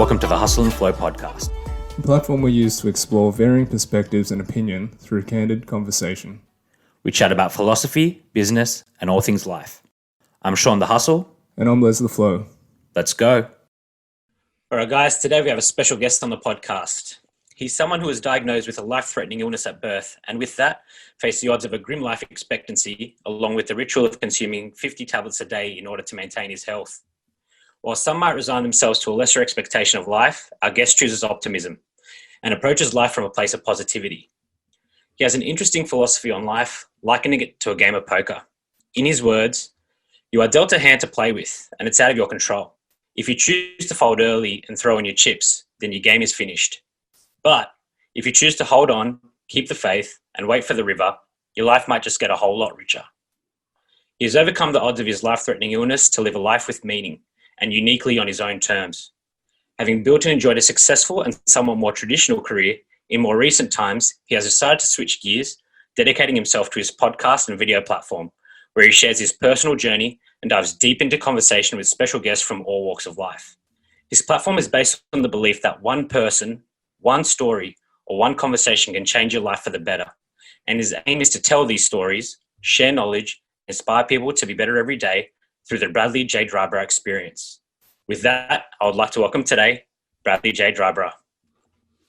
Welcome to the Hustle and Flow podcast. A platform we use to explore varying perspectives and opinion through candid conversation. We chat about philosophy, business, and all things life. I'm Shaun the Hustle. And I'm Les the Flow. Let's go. All right, guys, today we have a special guest on the podcast. He's someone who was diagnosed with a life-threatening illness at birth, and with that, faced the odds of a grim life expectancy, along with the ritual of consuming 50 tablets a day in order to maintain his health. While some might resign themselves to a lesser expectation of life, our guest chooses optimism and approaches life from a place of positivity. He has an interesting philosophy on life, likening it to a game of poker. In his words, you are dealt a hand to play with, and it's out of your control. If you choose to fold early and throw in your chips, then your game is finished. But if you choose to hold on, keep the faith, and wait for the river, your life might just get a whole lot richer. He has overcome the odds of his life-threatening illness to live a life with meaning, and uniquely on his own terms. Having built and enjoyed a successful and somewhat more traditional career, in more recent times, he has decided to switch gears, dedicating himself to his podcast and video platform, where he shares his personal journey and dives deep into conversation with special guests from all walks of life. His platform is based on the belief that one person, one story, or one conversation can change your life for the better. And his aim is to tell these stories, share knowledge, inspire people to be better every day through the Bradley J Dryburgh experience. With that, I would like to welcome today, Bradley J Dryburgh.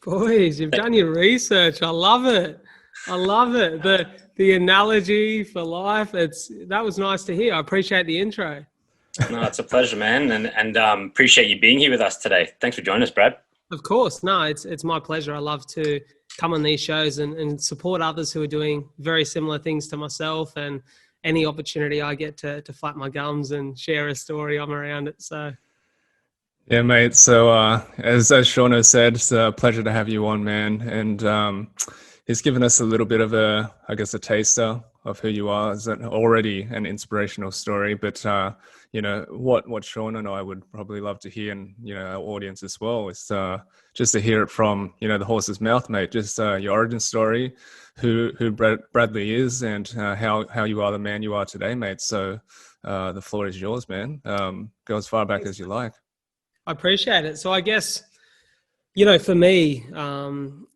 Boys, you've done your research. I love it. The analogy for life, that was nice to hear. I appreciate the intro. No, it's a pleasure, man, and appreciate you being here with us today. Thanks for joining us, Brad. Of course. No, it's my pleasure. I love to come on these shows and support others who are doing very similar things to myself, and any opportunity I get to flap my gums and share a story, I'm around it. So, Yeah, mate. So as Shaun has said, it's a pleasure to have you on, man. And he's given us a little bit of a taster of who you are. It's already an inspirational story, but what Shaun and I would probably love to hear, and our audience as well, is just to hear it from the horse's mouth, mate. Just your origin story, who Bradley is, and how you are the man you are today, mate. So the floor is yours, man. Go as far back as you like. I appreciate it. So I guess, for me, I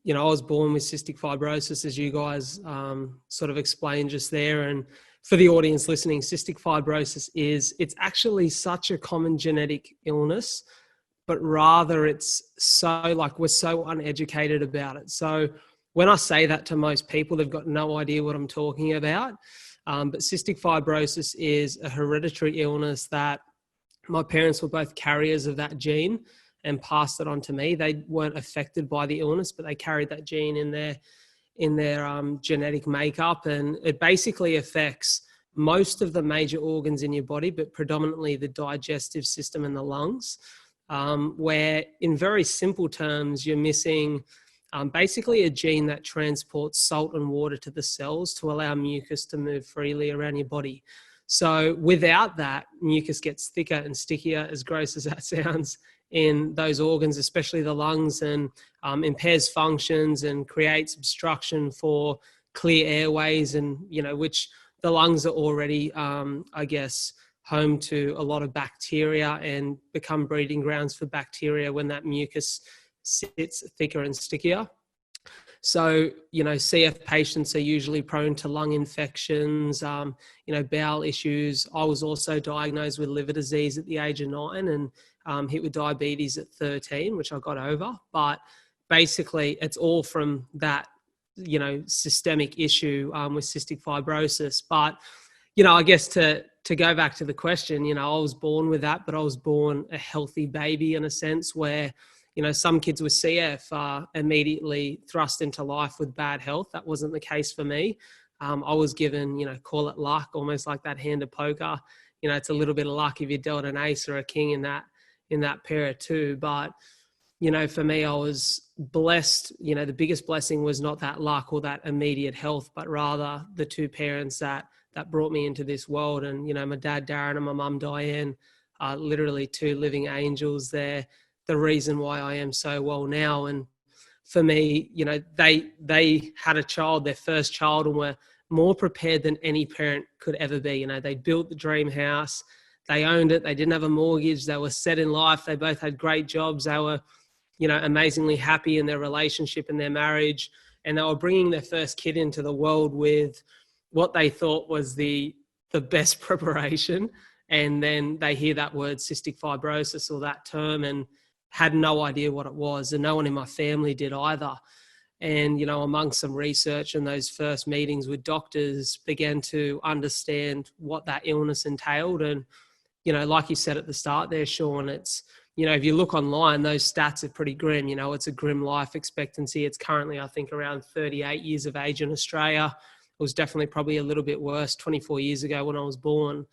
was born with cystic fibrosis, as you guys sort of explained just there. And for the audience listening, cystic fibrosis it's actually such a common genetic illness, but rather it's we're so uneducated about it. So when I say that to most people, they've got no idea what I'm talking about. But cystic fibrosis is a hereditary illness that my parents were both carriers of that gene and passed it on to me. They weren't affected by the illness, but they carried that gene in their genetic makeup, and it basically affects most of the major organs in your body, but predominantly the digestive system and the lungs, where in very simple terms, you're missing basically a gene that transports salt and water to the cells to allow mucus to move freely around your body. So without that, mucus gets thicker and stickier, as gross as that sounds, in those organs, especially the lungs, and impairs functions and creates obstruction for clear airways, and which the lungs are already, home to a lot of bacteria and become breeding grounds for bacteria when that mucus sits thicker and stickier. So, CF patients are usually prone to lung infections, bowel issues. I was also diagnosed with liver disease at the age of 9 and hit with diabetes at 13, which I got over. But basically, it's all from that, systemic issue with cystic fibrosis. But, I guess to go back to the question, I was born with that, but I was born a healthy baby in a sense where, some kids with CF are immediately thrust into life with bad health. That wasn't the case for me. I was given, call it luck, almost like that hand of poker. It's a little bit of luck if you dealt an ace or a king in that pair of two. But, for me, I was blessed. The biggest blessing was not that luck or that immediate health, but rather the two parents that brought me into this world. And, my dad, Darren, and my mum, Diane, are literally two living angels. They're the reason why I am so well now. And for me, they had a child, their first child, and were more prepared than any parent could ever be. They built the dream house. they owned it. They didn't have a mortgage. They were set in life. They both had great jobs. They were, amazingly happy in their relationship and their marriage. And they were bringing their first kid into the world with what they thought was the best preparation. And then they hear that word cystic fibrosis or that term and had no idea what it was. And no one in my family did either. And, among some research and those first meetings with doctors, began to understand what that illness entailed. And, like you said at the start there, Shaun, it's, if you look online, those stats are pretty grim. It's a grim life expectancy. It's currently, I think, around 38 years of age in Australia. It was definitely probably a little bit worse 24 years ago when I was born.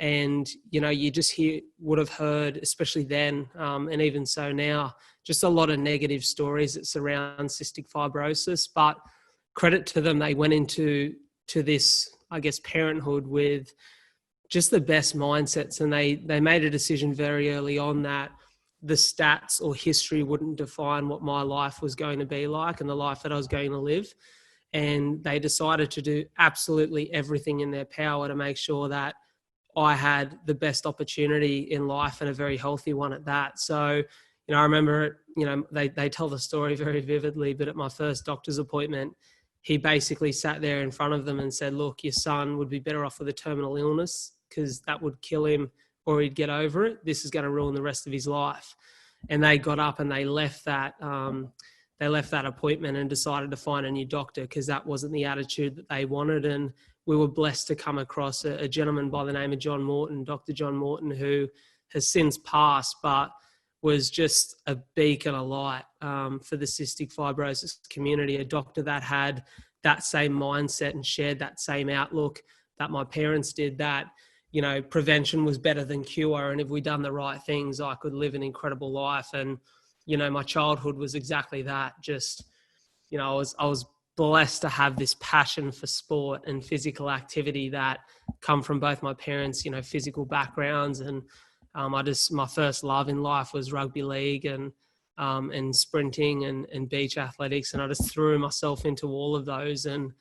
And, you just would have heard, especially then, and even so now, just a lot of negative stories that surround cystic fibrosis. But credit to them, they went into this, I guess, parenthood with just the best mindsets. And they made a decision very early on that the stats or history wouldn't define what my life was going to be like and the life that I was going to live. And they decided to do absolutely everything in their power to make sure that I had the best opportunity in life and a very healthy one at that. So, I remember, they tell the story very vividly, but at my first doctor's appointment, he basically sat there in front of them and said, look, your son would be better off with a terminal illness because that would kill him or he'd get over it. This is going to ruin the rest of his life. And they got up and they left that appointment and decided to find a new doctor because that wasn't the attitude that they wanted. And we were blessed to come across a gentleman by the name of John Morton, Dr. John Morton, who has since passed, but was just a beacon of light for the cystic fibrosis community, a doctor that had that same mindset and shared that same outlook that my parents did, that, prevention was better than cure. And if we done the right things, I could live an incredible life. And, my childhood was exactly that. Just, I was blessed to have this passion for sport and physical activity that come from both my parents, physical backgrounds. And my first love in life was rugby league and sprinting and beach athletics. And I just threw myself into all of those, and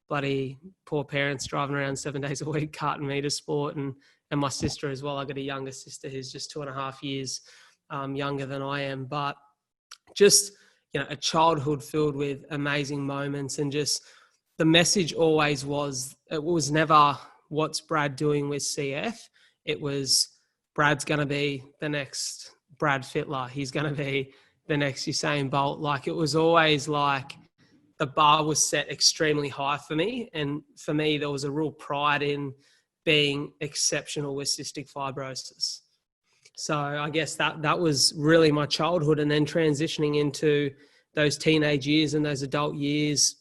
bloody poor parents driving around 7 days a week, carting me to sport, and my sister as well. I got a younger sister who's just 2.5 years younger than I am, but just, a childhood filled with amazing moments. And just the message always was, it was never what's Brad doing with CF. It was Brad's going to be the next Brad Fittler. He's going to be the next Usain Bolt. Like, it was always like the bar was set extremely high for me. And for me, there was a real pride in being exceptional with cystic fibrosis. So I guess that was really my childhood. And then transitioning into those teenage years and those adult years,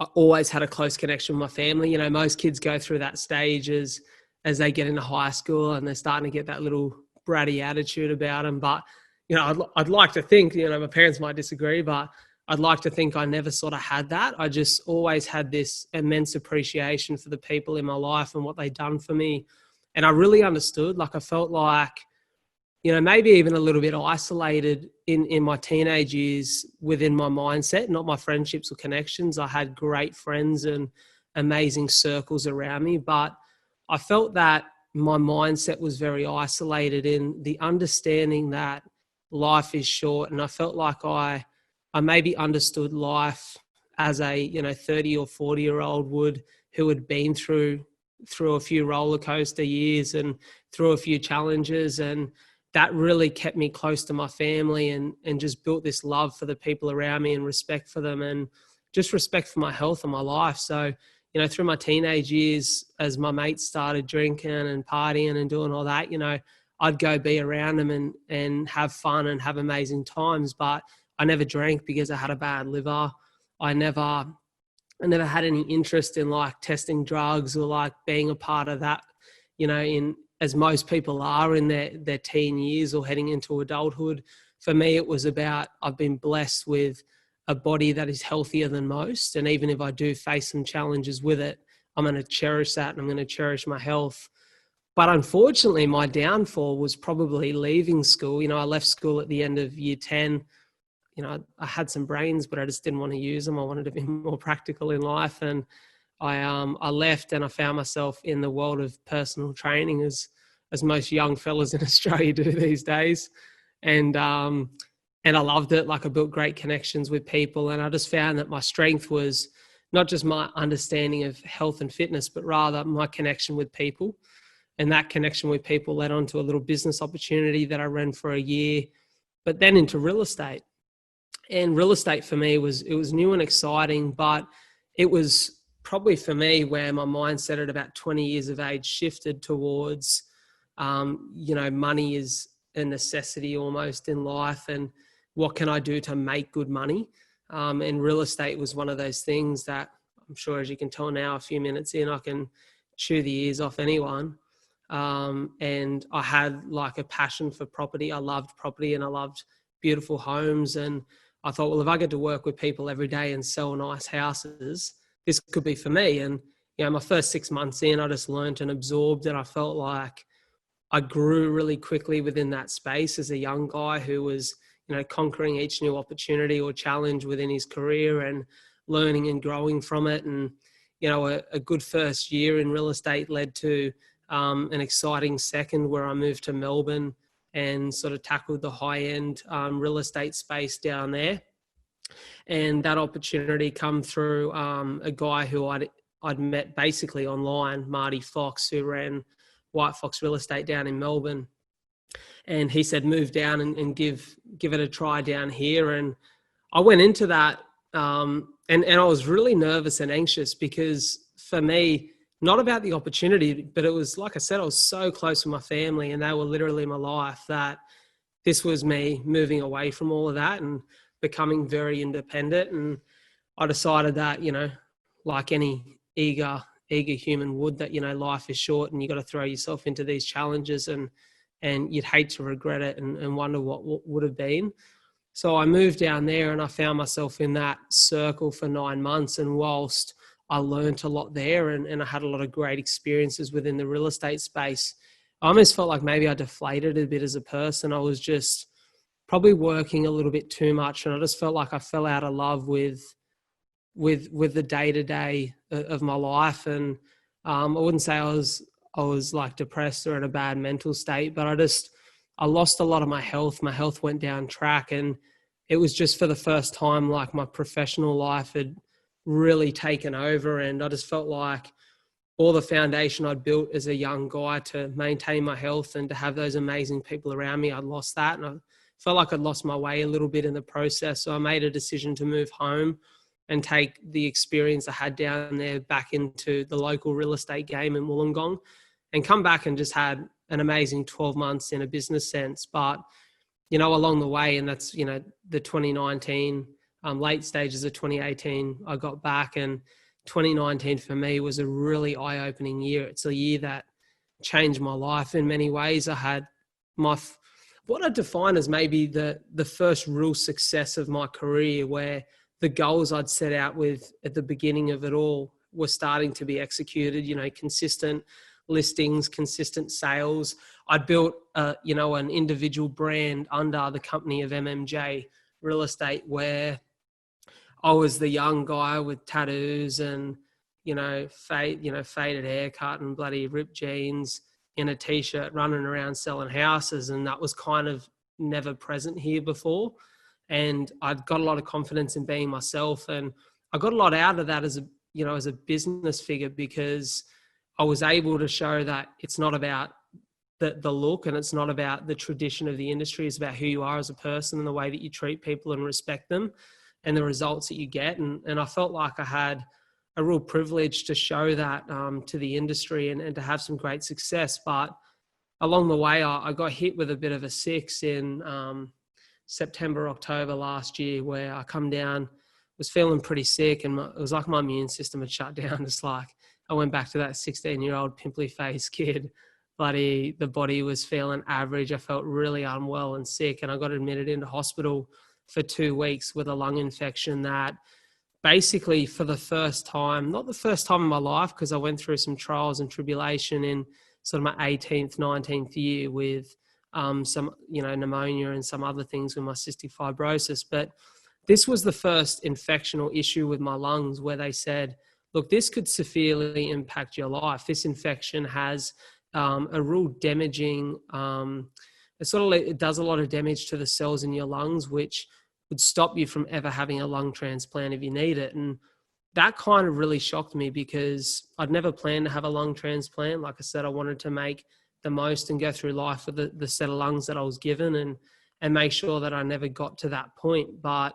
I always had a close connection with my family. Most kids go through that stage as they get into high school and they're starting to get that little bratty attitude about them. But, I'd like to think, my parents might disagree, but I'd like to think I never sort of had that. I just always had this immense appreciation for the people in my life and what they'd done for me. And I really understood, I felt like, maybe even a little bit isolated in my teenage years within my mindset, not my friendships or connections. I had great friends and amazing circles around me, but I felt that my mindset was very isolated in the understanding that life is short. And I felt like I maybe understood life as a 30 or 40-year-old would, who had been through a few roller coaster years and through a few challenges. And that really kept me close to my family and just built this love for the people around me and respect for them and just respect for my health and my life. So, through my teenage years, as my mates started drinking and partying and doing all that, I'd go be around them and have fun and have amazing times. But I never drank because I had a bad liver. I never had any interest in testing drugs or being a part of that, as most people are in their teen years or heading into adulthood. For me, it was about, I've been blessed with a body that is healthier than most. And even if I do face some challenges with it, I'm going to cherish that and I'm going to cherish my health. But unfortunately, my downfall was probably leaving school. I left school at the end of year 10. I had some brains, but I just didn't want to use them. I wanted to be more practical in life. And I left and I found myself in the world of personal training as as most young fellas in Australia do these days. And I loved it. Like, I built great connections with people, and I just found that my strength was not just my understanding of health and fitness, but rather my connection with people. And that connection with people led on to a little business opportunity that I ran for a year, but then into real estate. And real estate for me was new and exciting, but it was probably for me where my mindset at about 20 years of age shifted towards, money is a necessity almost in life, and what can I do to make good money? And real estate was one of those things that I'm sure, as you can tell now, a few minutes in, I can chew the ears off anyone. And I had like a passion for property. I loved property and I loved beautiful homes. And I thought, well, if I get to work with people every day and sell nice houses, this could be for me. And, my first 6 months in, I just learned and absorbed, and I felt like I grew really quickly within that space as a young guy who was, conquering each new opportunity or challenge within his career and learning and growing from it. And, a good first year in real estate led to an exciting second where I moved to Melbourne and sort of tackled the high-end real estate space down there. And that opportunity come through a guy who I'd met basically online, Marty Fox, who ran White Fox Real Estate down in Melbourne. And he said, move down and give it a try down here. And I went into that and I was really nervous and anxious because for me, not about the opportunity, but it was, like I said, I was so close with my family and they were literally my life, that this was me moving away from all of that and becoming very independent. And I decided that, like any eager human would, that, life is short and you got to throw yourself into these challenges and you'd hate to regret it and wonder what would have been. So I moved down there and I found myself in that circle for 9 months. And whilst I learned a lot there and I had a lot of great experiences within the real estate space, I almost felt like maybe I deflated a bit as a person. I was just probably working a little bit too much, and I just felt like I fell out of love with the day-to-day of my life. And I wouldn't say I was like depressed or in a bad mental state, but I lost a lot of my health. My health went down track, and it was just for the first time, like my professional life had really taken over. And I just felt like all the foundation I'd built as a young guy to maintain my health and to have those amazing people around me, I'd lost that. And I felt like I'd lost my way a little bit in the process. So I made a decision to move home and take the experience I had down there back into the local real estate game in Wollongong, and come back and just had an amazing 12 months in a business sense. But, along the way, and that's, the 2019, late stages of 2018, I got back, and 2019 for me was a really eye-opening year. It's a year that changed my life in many ways. I had what I define as maybe the first real success of my career, where the goals I'd set out with at the beginning of it all were starting to be executed, consistent listings, consistent sales. I built, an individual brand under the company of MMJ Real Estate, where I was the young guy with tattoos and, faded haircut and bloody ripped jeans in a t-shirt running around selling houses. And that was kind of never present here before. And I'd got a lot of confidence in being myself. And I got a lot out of that as a business figure, because I was able to show that it's not about the look, and it's not about the tradition of the industry. It's about who you are as a person and the way that you treat people and respect them and the results that you get. And I felt like I had a real privilege to show that to the industry and to have some great success. But along the way, I got hit with a bit of a six in September, October last year, where I come down, was feeling pretty sick, and it was like my immune system had shut down. It's like I went back to that 16-year-old pimply-faced kid. The body was feeling average. I felt really unwell and sick, and I got admitted into hospital for 2 weeks with a lung infection that basically, for the first time, not the first time in my life, because I went through some trials and tribulation in sort of my 18th, 19th year with some, pneumonia and some other things with my cystic fibrosis. But this was the first infectional issue with my lungs where they said, look, this could severely impact your life. This infection has a real damaging, it does a lot of damage to the cells in your lungs, which would stop you from ever having a lung transplant if you need it. And that kind of really shocked me because I'd never planned to have a lung transplant. Like I said, I wanted to make the most and go through life with the set of lungs that I was given and make sure that I never got to that point. But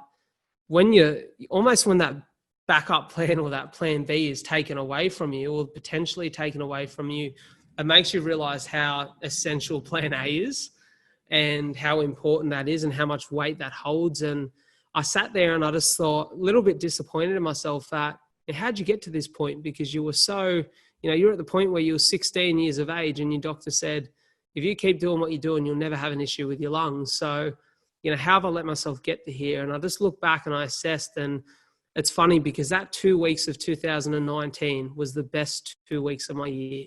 when that backup plan or that plan B is taken away from you or potentially taken away from you, it makes you realize how essential plan A is and how important that is and how much weight that holds. And I sat there and I just thought, a little bit disappointed in myself that, how'd you get to this point? Because you were so, you're at the point where you were 16 years of age and your doctor said, if you keep doing what you're doing, you'll never have an issue with your lungs. So, how have I let myself get to here? And I just look back and I assessed, and it's funny because that 2 weeks of 2019 was the best 2 weeks of my year.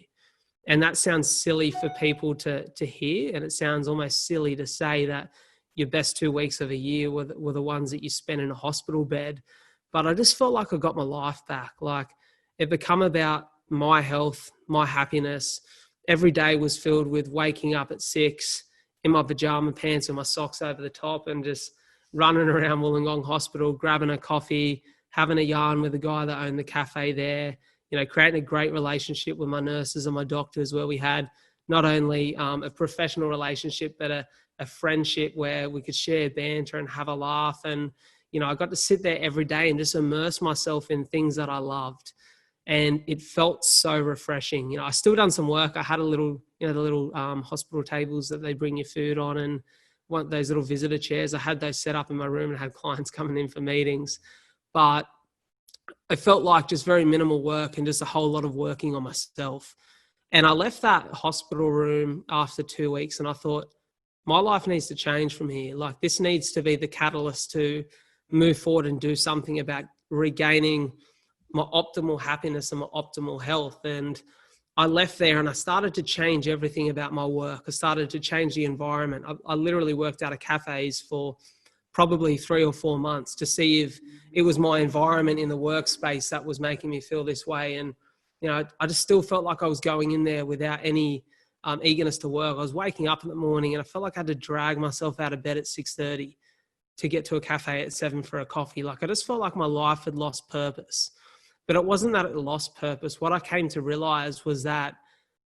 And that sounds silly for people to hear. And it sounds almost silly to say that your best 2 weeks of a year were the ones that you spent in a hospital bed. But I just felt like I got my life back. Like it became about my health, my happiness. Every day was filled with waking up at 6 in my pajama pants and my socks over the top and just running around Wollongong Hospital, grabbing a coffee, having a yarn with the guy that owned the cafe there, creating a great relationship with my nurses and my doctors where we had not only a professional relationship, but a friendship where we could share banter and have a laugh. And, I got to sit there every day and just immerse myself in things that I loved. And it felt so refreshing. I still done some work. I had a little, the little hospital tables that they bring your food on and one those little visitor chairs. I had those set up in my room and had clients coming in for meetings. But it felt like just very minimal work and just a whole lot of working on myself. And I left that hospital room after 2 weeks and I thought, my life needs to change from here. Like this needs to be the catalyst to move forward and do something about regaining my optimal happiness and my optimal health. And I left there and I started to change everything about my work. I started to change the environment. I literally worked out of cafes for probably 3 or 4 months to see if it was my environment in the workspace that was making me feel this way. And, I just still felt like I was going in there without any eagerness to work. I was waking up in the morning and I felt like I had to drag myself out of bed at 6:30 to get to a cafe at 7 for a coffee. Like I just felt like my life had lost purpose. But it wasn't that it lost purpose. What I came to realize was that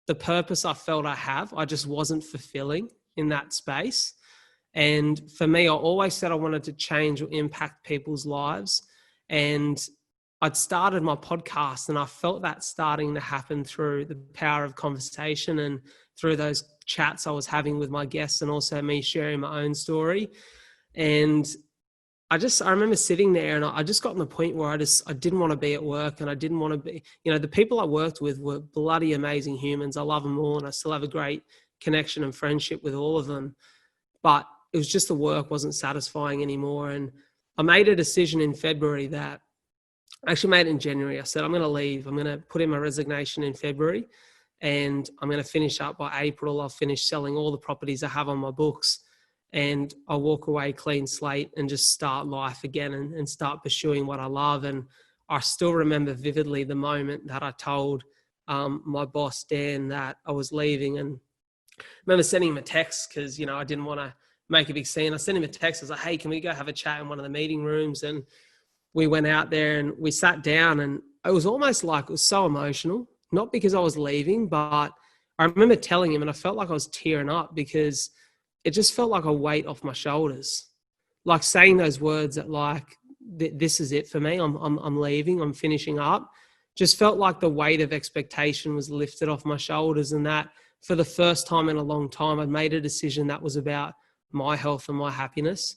the purpose I felt I just wasn't fulfilling in that space. And for me, I always said I wanted to change or impact people's lives. And I'd started my podcast and I felt that starting to happen through the power of conversation and through those chats I was having with my guests and also me sharing my own story. And I remember sitting there and I just got to the point where I didn't want to be at work and I didn't want to be, the people I worked with were bloody amazing humans. I love them all and I still have a great connection and friendship with all of them. But it was just the work wasn't satisfying anymore. And I made a decision in February that I actually made it in January. I said, I'm going to leave. I'm going to put in my resignation in February and I'm going to finish up by April. I'll finish selling all the properties I have on my books. And I'll walk away clean slate and just start life again and start pursuing what I love. And I still remember vividly the moment that I told my boss, Dan, that I was leaving. And I remember sending him a text because, I didn't want to make a big scene. I sent him a text. I was like, hey, can we go have a chat in one of the meeting rooms? And we went out there and we sat down and it was almost like it was so emotional, not because I was leaving, but I remember telling him and I felt like I was tearing up because it just felt like a weight off my shoulders. Like saying those words that like, this is it for me. I'm leaving, I'm finishing up. Just felt like the weight of expectation was lifted off my shoulders and that for the first time in a long time, I'd made a decision that was about my health and my happiness.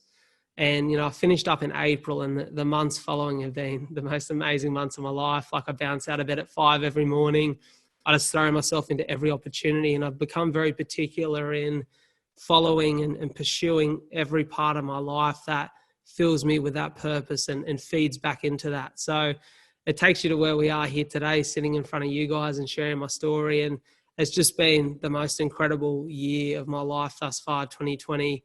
And, I finished up in April and the months following have been the most amazing months of my life. Like I bounce out of bed at 5 every morning. I just throw myself into every opportunity and I've become very particular in following and pursuing every part of my life that fills me with that purpose and feeds back into that. So it takes you to where we are here today, sitting in front of you guys and sharing my story. And it's just been the most incredible year of my life thus far, 2020.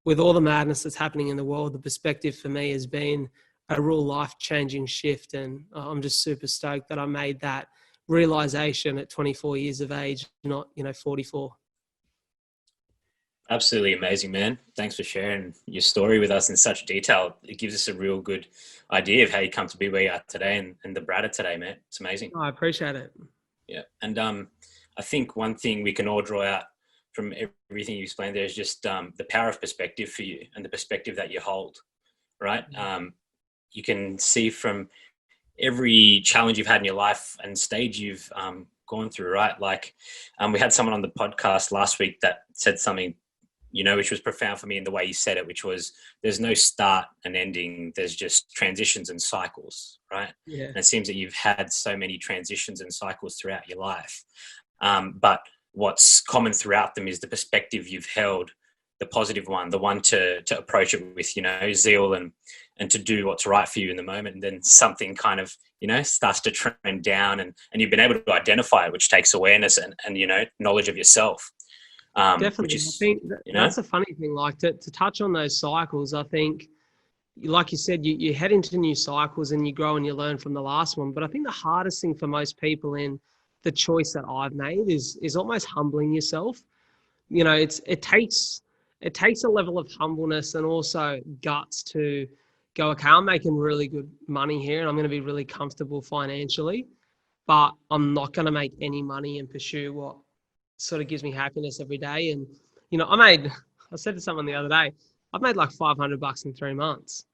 With all the madness that's happening in the world, the perspective for me has been a real life-changing shift. And I'm just super stoked that I made that realization at 24 years of age, not, 44. Absolutely amazing, man. Thanks for sharing your story with us in such detail. It gives us a real good idea of how you come to be where you are today and the Bradder today, man. It's amazing. I appreciate it. Yeah. And I think one thing we can all draw out from everything you explained there is just the power of perspective for you and the perspective that you hold, right? You can see from every challenge you've had in your life and stage you've gone through, right? Like we had someone on the podcast last week that said something, which was profound for me in the way you said it, which was there's no start and ending. There's just transitions and cycles, right? Yeah. And it seems that you've had so many transitions and cycles throughout your life. But what's common throughout them is the perspective you've held, the positive one, the one to approach it with, zeal and to do what's right for you in the moment. And then something kind of, starts to trend down and you've been able to identify it, which takes awareness and knowledge of yourself. Definitely. I think that's a funny thing, like to touch on those cycles. I think, like you said, you head into new cycles and you grow and you learn from the last one. But I think the hardest thing for most people in the choice that I've made is almost humbling yourself. It takes a level of humbleness and also guts to go, okay, I'm making really good money here and I'm going to be really comfortable financially, but I'm not going to make any money and pursue what sort of gives me happiness every day. And, I said to someone the other day, I've made like $500 in 3 months.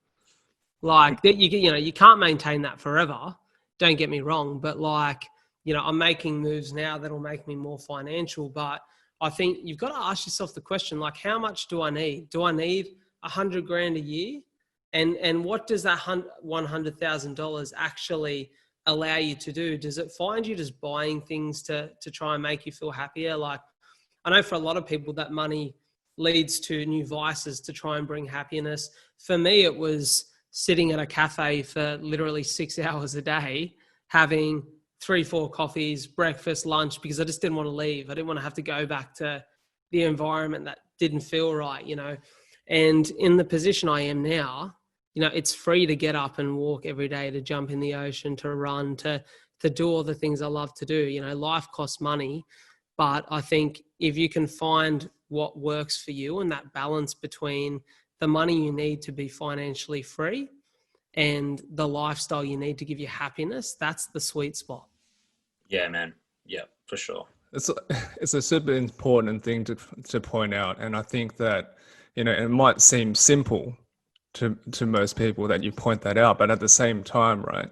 Like that, you can't maintain that forever. Don't get me wrong. But I'm making moves now that'll make me more financial. But I think you've got to ask yourself the question, like, how much do I need? Do I need $100,000 a year? And what does that $100,000 actually allow you to do? Does it find you just buying things to try and make you feel happier? Like, I know for a lot of people that money leads to new vices to try and bring happiness. For me, it was sitting at a cafe for literally 6 hours a day, having 3-4 coffees, breakfast, lunch, because I just didn't want to leave. I didn't want to have to go back to the environment that didn't feel right, And in the position I am now, it's free to get up and walk every day, to jump in the ocean, to run, to do all the things I love to do. Life costs money, but I think if you can find what works for you and that balance between the money you need to be financially free and the lifestyle you need to give you happiness, that's the sweet spot. Yeah, man. Yeah, for sure. It's a super important thing to point out. And I think that, it might seem simple to most people that you point that out, but at the same time, right,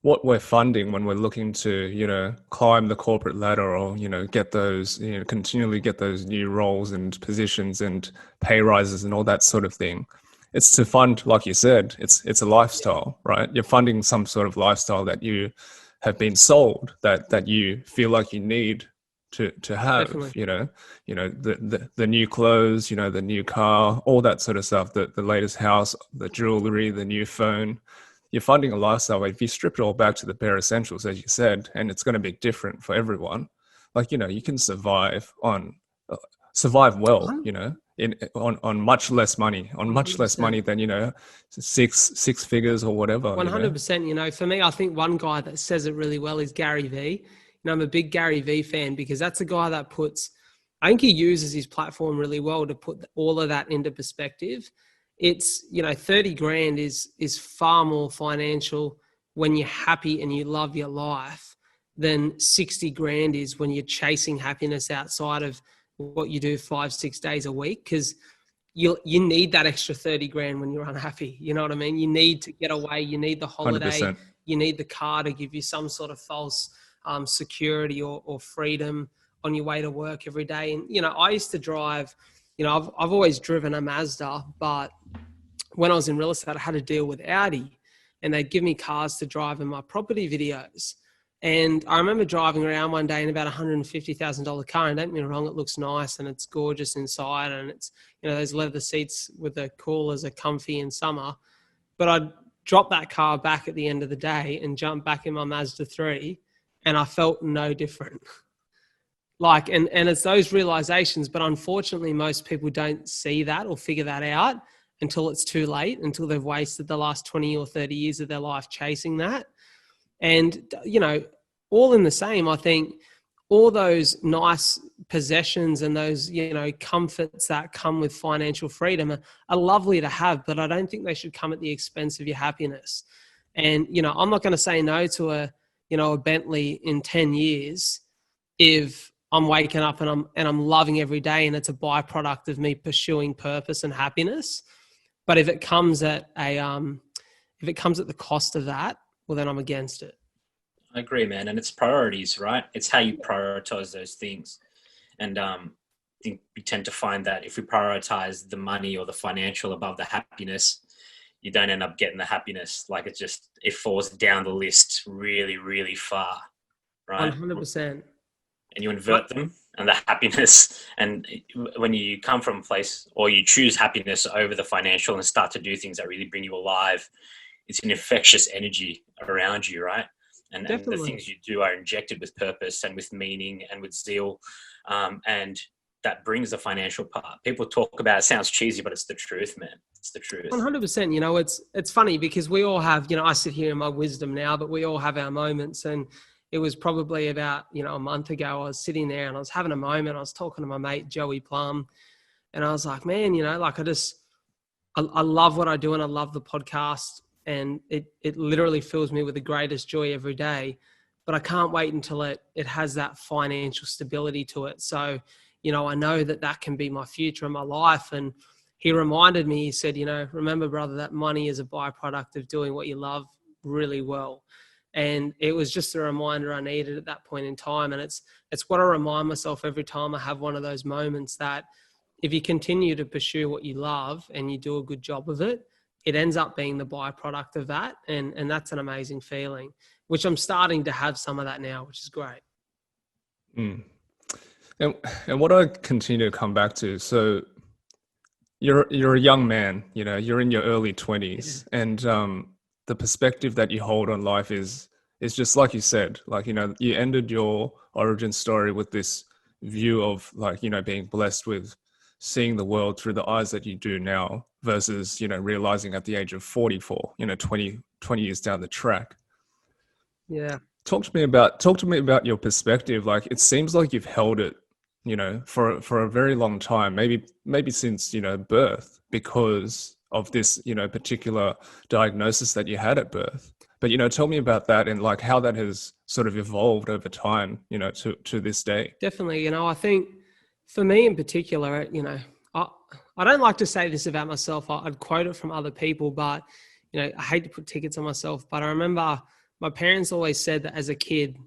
what we're funding when we're looking to, climb the corporate ladder or, get those, continually get those new roles and positions and pay rises and all that sort of thing. It's to fund, like you said, it's a lifestyle, right? You're funding some sort of lifestyle that you have been sold that you feel like you need to have. Definitely. The new clothes, the new car, all that sort of stuff, the latest house, the jewelry, the new phone. You're funding a lifestyle. If you strip it all back to the bare essentials, as you said, and it's going to be different for everyone. Like, you can survive well, on much less money, than, six figures or whatever. 100%. For me, I think one guy that says it really well is Gary Vee. I'm a big Gary Vee fan because that's a guy that I think he uses his platform really well to put all of that into perspective. It's, 30 grand is far more financial when you're happy and you love your life than 60 grand is when you're chasing happiness outside of what you do 5-6 days a week. Cause you need that extra 30 grand when you're unhappy. You know what I mean? You need to get away. You need the holiday. 100%. You need the car to give you some sort of false security or freedom on your way to work every day. And, I used to drive, I've always driven a Mazda, but when I was in real estate, I had to deal with Audi and they'd give me cars to drive in my property videos. And I remember driving around one day in about $150,000 car, and don't get me wrong, it looks nice and it's gorgeous inside and it's, those leather seats with the coolers are comfy in summer. But I'd drop that car back at the end of the day and jump back in my Mazda 3 and I felt no different. And it's those realizations, but unfortunately most people don't see that or figure that out until it's too late, until they've wasted the last 20 or 30 years of their life chasing that. And, all in the same, I think all those nice possessions and those, comforts that come with financial freedom are lovely to have, but I don't think they should come at the expense of your happiness. And, I'm not going to say no to a Bentley in 10 years if I'm waking up and I'm loving every day and it's a byproduct of me pursuing purpose and happiness. But if it comes at the cost of that, well, then I'm against it. I agree, man. And it's priorities, right? It's how you prioritize those things. And I think we tend to find that if we prioritize the money or the financial above the happiness, you don't end up getting the happiness. Like it falls down the list really, really far, right? 100%. And you invert them and the happiness. And when you come from a place or you choose happiness over the financial and start to do things that really bring you alive, it's an infectious energy around you, right? And the things you do are injected with purpose and with meaning and with zeal. And that brings the financial part. People talk about it, sounds cheesy, but it's the truth, man. It's the truth. 100%. It's funny because we all have, I sit here in my wisdom now, but we all have our moments. And it was probably about, a month ago, I was sitting there and I was having a moment. I was talking to my mate, Joey Plum, and I was like, man, I love what I do and I love the podcast. And it literally fills me with the greatest joy every day, but I can't wait until it has that financial stability to it. So, I know that can be my future and my life. And he reminded me, he said, remember, brother, that money is a byproduct of doing what you love really well. And it was just a reminder I needed at that point in time. And it's what I remind myself every time I have one of those moments, that if you continue to pursue what you love and you do a good job of it, it ends up being the byproduct of that. And that's an amazing feeling, which I'm starting to have some of that now, which is great. Mm. And what I continue to come back to, so you're a young man, you're in your early 20s, and the perspective that you hold on life is just like you said, like, you ended your origin story with this view of, like, being blessed with seeing the world through the eyes that you do now versus, realizing at the age of 44, 20 years down the track. Yeah. Talk to me about your perspective. Like, it seems like you've held it, for a very long time, maybe since, birth, because of this, particular diagnosis that you had at birth. But, tell me about that and, like, how that has sort of evolved over time, to this day. Definitely. I think for me in particular, I don't like to say this about myself. I'd quote it from other people, but, I hate to put tickets on myself, but I remember my parents always said that as a kid,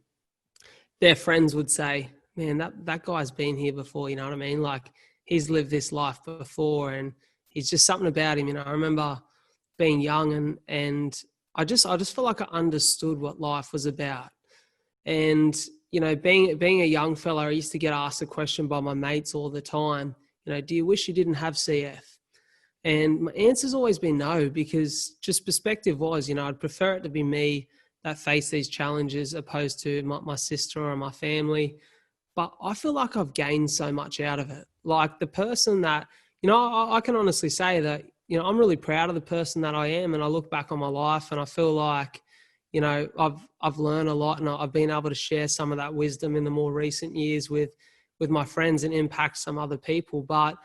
their friends would say, man, that guy's been here before, you know what I mean? Like, he's lived this life before and he's just something about him. I remember being young and I just felt like I understood what life was about. And, being a young fella, I used to get asked a question by my mates all the time, do you wish you didn't have CF? And my answer's always been no, because just perspective was, I'd prefer it to be me that face these challenges opposed to my sister or my family. But I feel like I've gained so much out of it. Like, the person that, I can honestly say that, I'm really proud of the person that I am. And I look back on my life and I feel like, I've learned a lot and I've been able to share some of that wisdom in the more recent years with my friends and impact some other people. But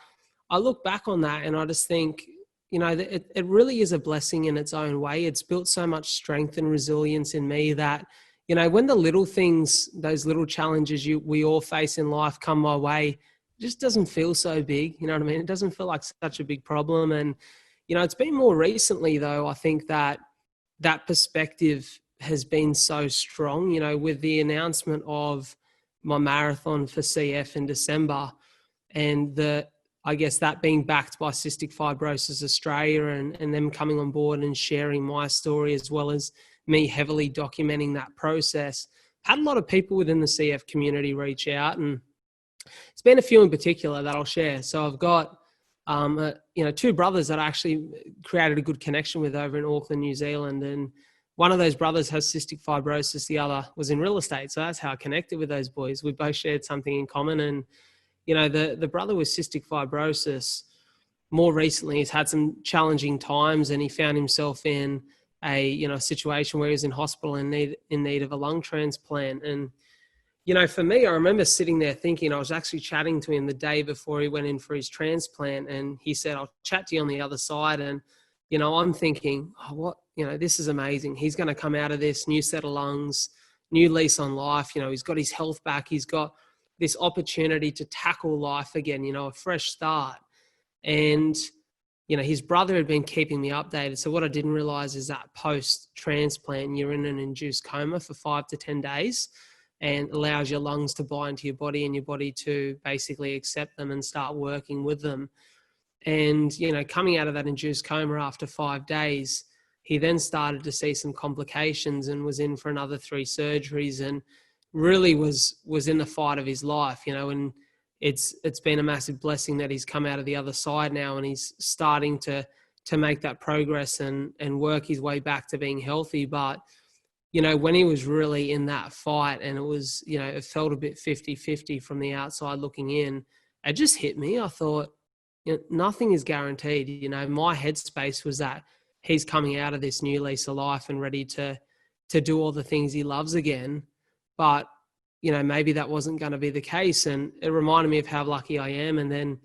I look back on that and I just think, it really is a blessing in its own way. It's built so much strength and resilience in me that, when the little things, those little challenges we all face in life come my way, it just doesn't feel so big. You know what I mean? It doesn't feel like such a big problem. And, it's been more recently though, I think that perspective has been so strong, with the announcement of my marathon for CF in December and I guess that being backed by Cystic Fibrosis Australia and them coming on board and sharing my story as well as me heavily documenting that process. Had a lot of people within the CF community reach out, and it's been a few in particular that I'll share. So I've got, two brothers that I actually created a good connection with over in Auckland, New Zealand. And one of those brothers has cystic fibrosis. The other was in real estate. So that's how I connected with those boys. We both shared something in common. And, the brother with cystic fibrosis more recently has had some challenging times and he found himself in, a situation where he was in hospital in need of a lung transplant. And for me, I remember sitting there thinking, I was actually chatting to him the day before he went in for his transplant, and he said, I'll chat to you on the other side. And I'm thinking, this is amazing. He's going to come out of this, new set of lungs, new lease on life. He's got his health back. He's got this opportunity to tackle life again, a fresh start. And, his brother had been keeping me updated. So what I didn't realize is that post-transplant, you're in an induced coma for 5 to 10 days, and allows your lungs to bind to your body and your body to basically accept them and start working with them. And, coming out of that induced coma after 5 days, he then started to see some complications and was in for another 3 surgeries, and really was in the fight of his life, and it's been a massive blessing that he's come out of the other side now, and he's starting to make that progress and work his way back to being healthy. But, when he was really in that fight, and it was, it felt a bit 50-50 from the outside looking in, it just hit me. I thought, nothing is guaranteed. My headspace was that he's coming out of this new lease of life and ready to do all the things he loves again. But, maybe that wasn't going to be the case. And it reminded me of how lucky I am. And then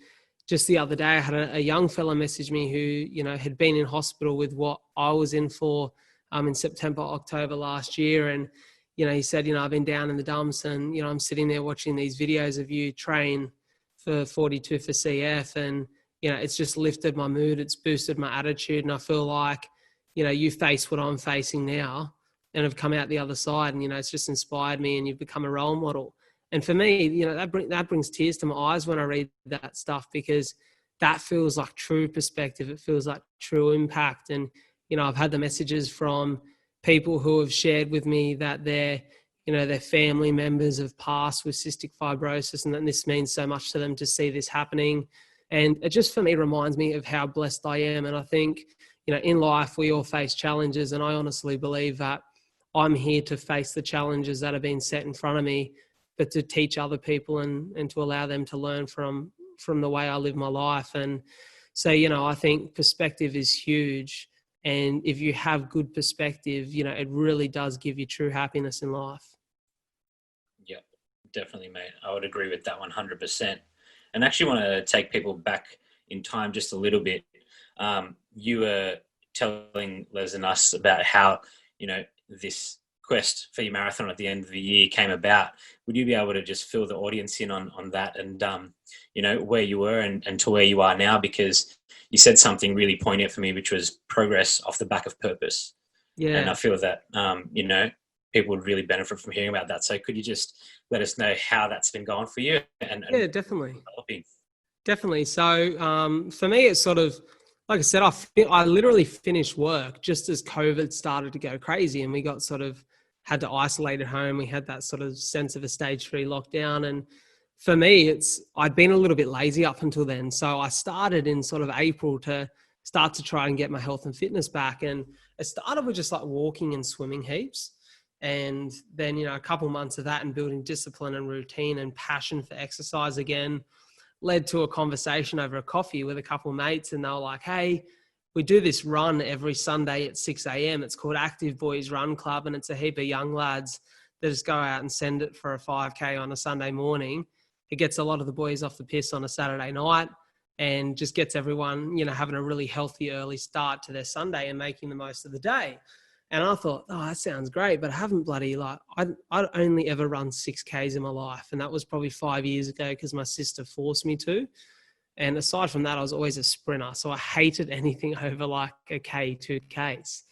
just the other day, I had a young fella message me who, had been in hospital with what I was in for in September, October last year. And, he said, I've been down in the dumps, and, I'm sitting there watching these videos of you train for 42 for CF. And, it's just lifted my mood. It's boosted my attitude. And I feel like, you face what I'm facing now and have come out the other side. And, it's just inspired me, and you've become a role model. And for me, that brings tears to my eyes when I read that stuff, because that feels like true perspective. It feels like true impact. And, I've had the messages from people who have shared with me that their family members have passed with cystic fibrosis, and that this means so much to them to see this happening. And it just, for me, reminds me of how blessed I am. And I think, in life, we all face challenges. And I honestly believe that I'm here to face the challenges that have been set in front of me, but to teach other people and to allow them to learn from the way I live my life. And so, I think perspective is huge. And if you have good perspective, it really does give you true happiness in life. Yeah, definitely, mate. I would agree with that 100%. And I actually want to take people back in time just a little bit. You were telling Les and us about how, this quest for your marathon at the end of the year came about. Would you be able to just fill the audience in on that and, where you were and to where you are now? Because you said something really poignant for me, which was progress off the back of purpose. Yeah. And I feel that, people would really benefit from hearing about that. So could you just let us know how that's been going for you? Yeah, definitely. Definitely. So for me, it's sort of, like I said, I literally finished work just as COVID started to go crazy, and we got had to isolate at home. We had that sort of sense of a stage 3 lockdown. And for me, I'd been a little bit lazy up until then. So I started in sort of April to start to try and get my health and fitness back. And it started with just like walking and swimming heaps. And then, a couple months of that and building discipline and routine and passion for exercise again led to a conversation over a coffee with a couple of mates. And they were like, hey, we do this run every Sunday at 6 a.m. It's called Active Boys Run Club. And it's a heap of young lads that just go out and send it for a 5K on a Sunday morning. It gets a lot of the boys off the piss on a Saturday night and just gets everyone, having a really healthy early start to their Sunday and making the most of the day. And I thought, oh, that sounds great, but I haven't I'd only ever run 6Ks in my life. And that was probably 5 years ago because my sister forced me to. And aside from that, I was always a sprinter. So I hated anything over like a K, 2Ks.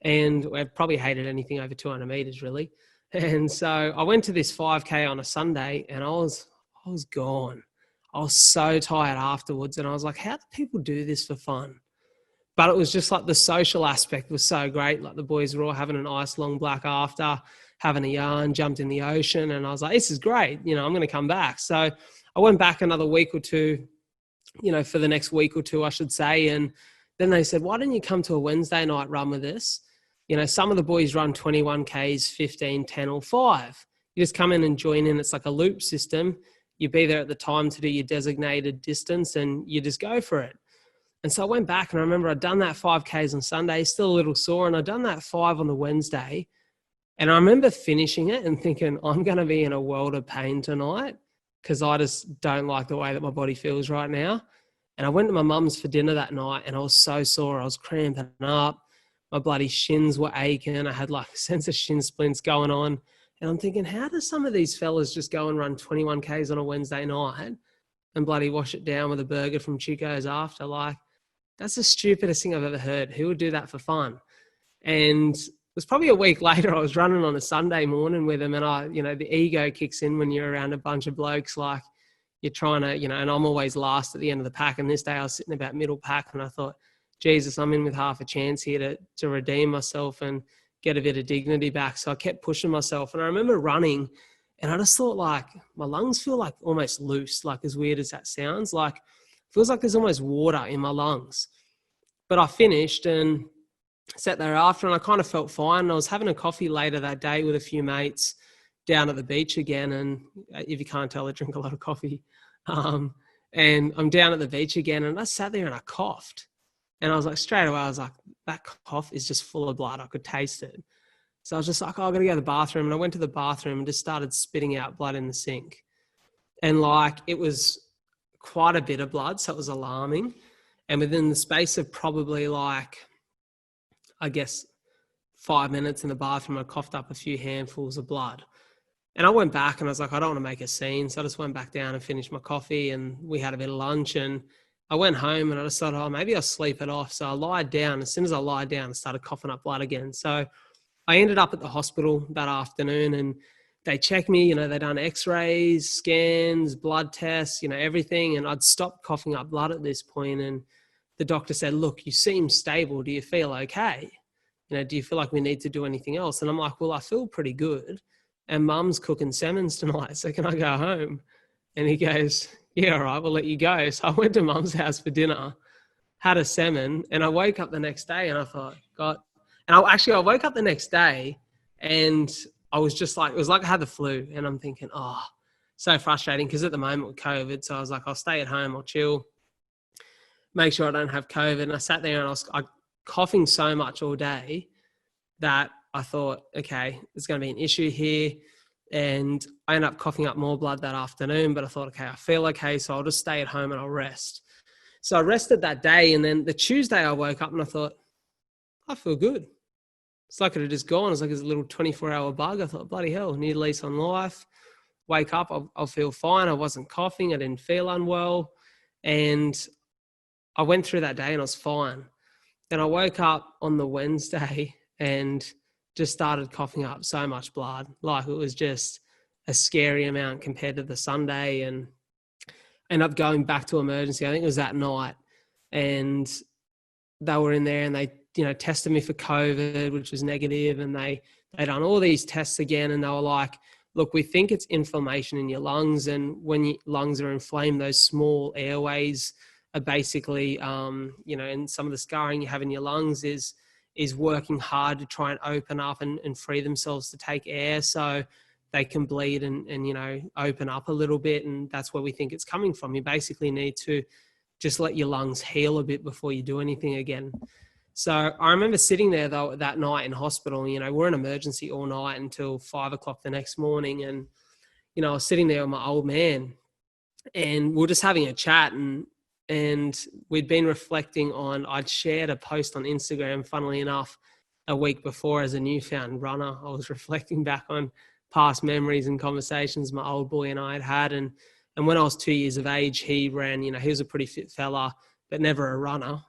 And I probably hated anything over 200 meters really. And so I went to this 5K on a Sunday and I was gone. I was so tired afterwards. And I was like, how do people do this for fun? But it was just like the social aspect was so great. Like the boys were all having an ice long black after, having a yarn, jumped in the ocean. And I was like, this is great. I'm going to come back. So I went back another week or two, for the next week or two, I should say. And then they said, why don't you come to a Wednesday night run with us? Some of the boys run 21 Ks, 15, 10 or 5. You just come in and join in. It's like a loop system. You be there at the time to do your designated distance and you just go for it. And so I went back and I remember I'd done that 5Ks on Sunday, still a little sore. And I'd done that 5 on the Wednesday. And I remember finishing it and thinking, I'm going to be in a world of pain tonight because I just don't like the way that my body feels right now. And I went to my mum's for dinner that night and I was so sore. I was cramping up. My bloody shins were aching. I had like a sense of shin splints going on. And I'm thinking, how do some of these fellas just go and run 21Ks on a Wednesday night and bloody wash it down with a burger from Chico's after? Like, that's the stupidest thing I've ever heard. Who would do that for fun? And it was probably a week later, I was running on a Sunday morning with him, and the ego kicks in when you're around a bunch of blokes, like you're trying to, and I'm always last at the end of the pack. And this day I was sitting about middle pack and I thought, Jesus, I'm in with half a chance here to redeem myself and get a bit of dignity back. So I kept pushing myself. And I remember running and I just thought, like, my lungs feel like almost loose, like as weird as that sounds, like feels like there's almost water in my lungs. But I finished and sat there after and I kind of felt fine. And I was having a coffee later that day with a few mates down at the beach again. And if you can't tell, I drink a lot of coffee. And I'm down at the beach again and I sat there and I coughed. And I was like, straight away, I was like, that cough is just full of blood. I could taste it. So I was just like, oh, I've got to go to the bathroom. And I went to the bathroom and just started spitting out blood in the sink. And like, it was quite a bit of blood. So it was alarming. And within the space of probably like, I guess, 5 minutes in the bathroom, I coughed up a few handfuls of blood. And I went back and I was like, I don't want to make a scene. So I just went back down and finished my coffee and we had a bit of lunch and I went home and I just thought, oh, maybe I'll sleep it off. So I lied down. As soon as I lied down, I started coughing up blood again. So I ended up at the hospital that afternoon and they checked me, they done x-rays, scans, blood tests, everything. And I'd stopped coughing up blood at this point. And the doctor said, look, you seem stable. Do you feel okay? Do you feel like we need to do anything else? And I'm like, well, I feel pretty good. And mum's cooking salmons tonight. So can I go home? And he goes, yeah, all right, we'll let you go. So I went to mum's house for dinner, had a salmon, and I woke up the next day and I thought, God. And I woke up the next day and I was just like, it was like I had the flu. And I'm thinking, oh, so frustrating because at the moment with COVID. So I was like, I'll stay at home, I'll chill, make sure I don't have COVID. And I sat there and I was coughing so much all day that I thought, okay, there's going to be an issue here. And I ended up coughing up more blood that afternoon, but I thought, okay, I feel okay. So I'll just stay at home and I'll rest. So I rested that day. And then the Tuesday I woke up and I thought, I feel good. It's like it had just gone. It's like it's a little 24-hour bug. I thought, bloody hell, new lease on life. Wake up, I'll feel fine. I wasn't coughing. I didn't feel unwell. And I went through that day and I was fine. Then I woke up on the Wednesday and just started coughing up so much blood. Like it was just a scary amount compared to the Sunday, and ended up going back to emergency. I think it was that night, and they were in there and they, tested me for COVID, which was negative. And they done all these tests again. And they were like, look, we think it's inflammation in your lungs. And when your lungs are inflamed, those small airways are basically, and some of the scarring you have in your lungs is working hard to try and open up and free themselves to take air so they can bleed and open up a little bit. And that's where we think it's coming from. You basically need to just let your lungs heal a bit before you do anything again. So I remember sitting there though that night in hospital, we're in emergency all night until 5 o'clock the next morning. And, I was sitting there with my old man and we're just having a chat and we'd been reflecting on, I'd shared a post on Instagram, funnily enough, a week before as a newfound runner. I was reflecting back on past memories and conversations my old boy and I had. And when I was 2 years of age, he ran, he was a pretty fit fella, but never a runner.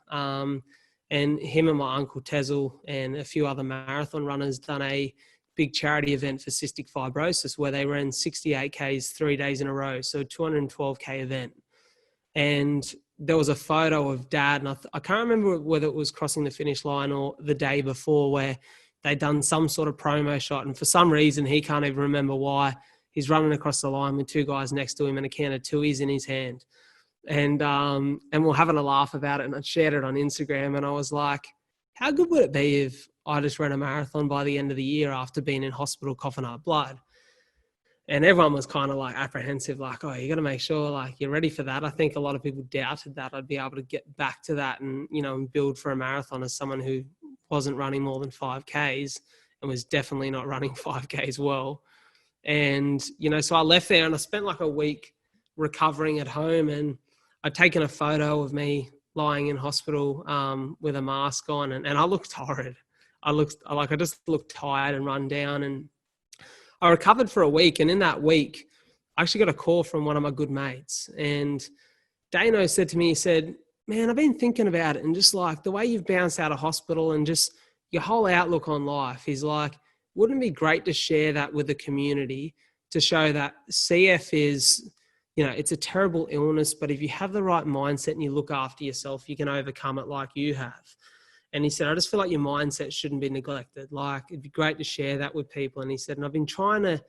And him and my uncle Tezel and a few other marathon runners done a big charity event for cystic fibrosis where they ran 68 Ks 3 days in a row. So a 212K event. And there was a photo of Dad, and I can't remember whether it was crossing the finish line or the day before, where they'd done some sort of promo shot. And for some reason, he can't even remember why, he's running across the line with two guys next to him and a can of Tui's in his hand. And we're having a laugh about it. And I shared it on Instagram. And I was like, how good would it be if I just ran a marathon by the end of the year after being in hospital coughing up blood? And everyone was kind of like apprehensive, like, oh, you got to make sure like you're ready for that. I think a lot of people doubted that I'd be able to get back to that and, and build for a marathon as someone who wasn't running more than 5Ks and was definitely not running 5Ks well. And, so I left there and I spent like a week recovering at home, and I'd taken a photo of me lying in hospital with a mask on, and I looked horrid. I just looked tired and run down, and I recovered for a week. And in that week, I actually got a call from one of my good mates, and Dano said to me, he said, man, I've been thinking about it, and just like the way you've bounced out of hospital and just your whole outlook on life. He's like, wouldn't it be great to share that with the community to show that CF is, it's a terrible illness, but if you have the right mindset and you look after yourself, you can overcome it like you have. And he said, I just feel like your mindset shouldn't be neglected. Like, it'd be great to share that with people. And he said, and I've been trying to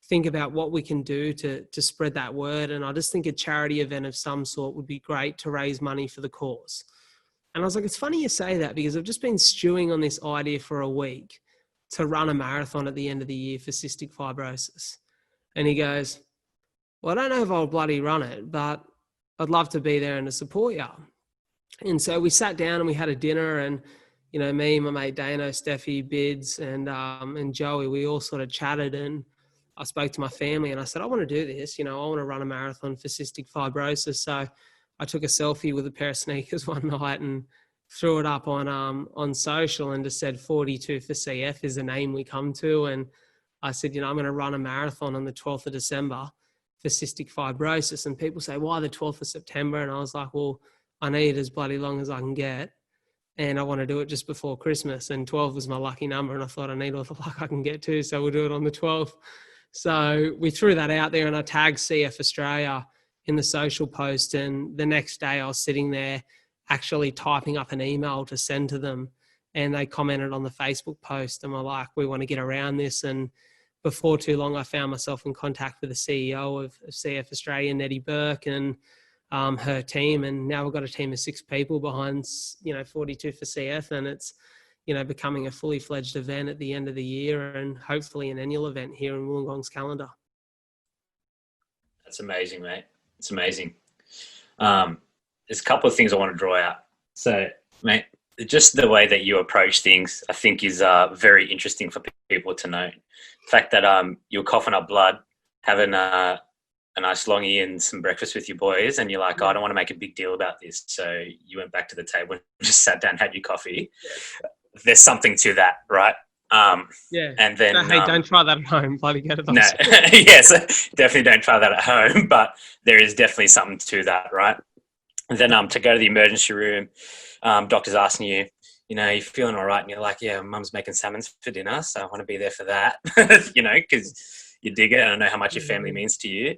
think about what we can do to spread that word. And I just think a charity event of some sort would be great to raise money for the cause. And I was like, it's funny you say that, because I've just been stewing on this idea for a week to run a marathon at the end of the year for cystic fibrosis. And he goes, well, I don't know if I'll bloody run it, but I'd love to be there and to support you. And so we sat down and we had a dinner, and, me, my mate Dano, Steffi, Bids, and Joey, we all sort of chatted, and I spoke to my family and I said, I want to do this, I want to run a marathon for cystic fibrosis. So I took a selfie with a pair of sneakers one night and threw it up on social and just said 42 for CF is the name we come to. And I said, I'm going to run a marathon on the 12th of December for cystic fibrosis. And people say, why the 12th of September? And I was like, well, I need as bloody long as I can get. And I want to do it just before Christmas. And 12 was my lucky number. And I thought I need all the luck I can get to. So we'll do it on the 12th. So we threw that out there and I tagged CF Australia in the social post. And the next day I was sitting there actually typing up an email to send to them. And they commented on the Facebook post and were like, we want to get around this. And before too long, I found myself in contact with the CEO of CF Australia, Nettie Burke, and her team. And now we've got a team of 6 people behind, 42 for CF. And it's, becoming a fully fledged event at the end of the year, and hopefully an annual event here in Wollongong's calendar. That's amazing, mate. It's amazing. There's a couple of things I want to draw out. So, mate, just the way that you approach things, I think is very interesting for people to know. The fact that you're coughing up blood, having a nice longie and some breakfast with your boys, and you're like, I don't want to make a big deal about this. So you went back to the table and just sat down and had your coffee. Yeah. There's something to that, right? Yeah. And then, hey, don't try that at home. Bloody get it. No, yes, definitely don't try that at home. But there is definitely something to that, right? And then to go to the emergency room, doctor's asking you, you're feeling all right, and you're like, yeah, mum's making salmon for dinner, so I want to be there for that, because you dig it, and I know how much your family means to you.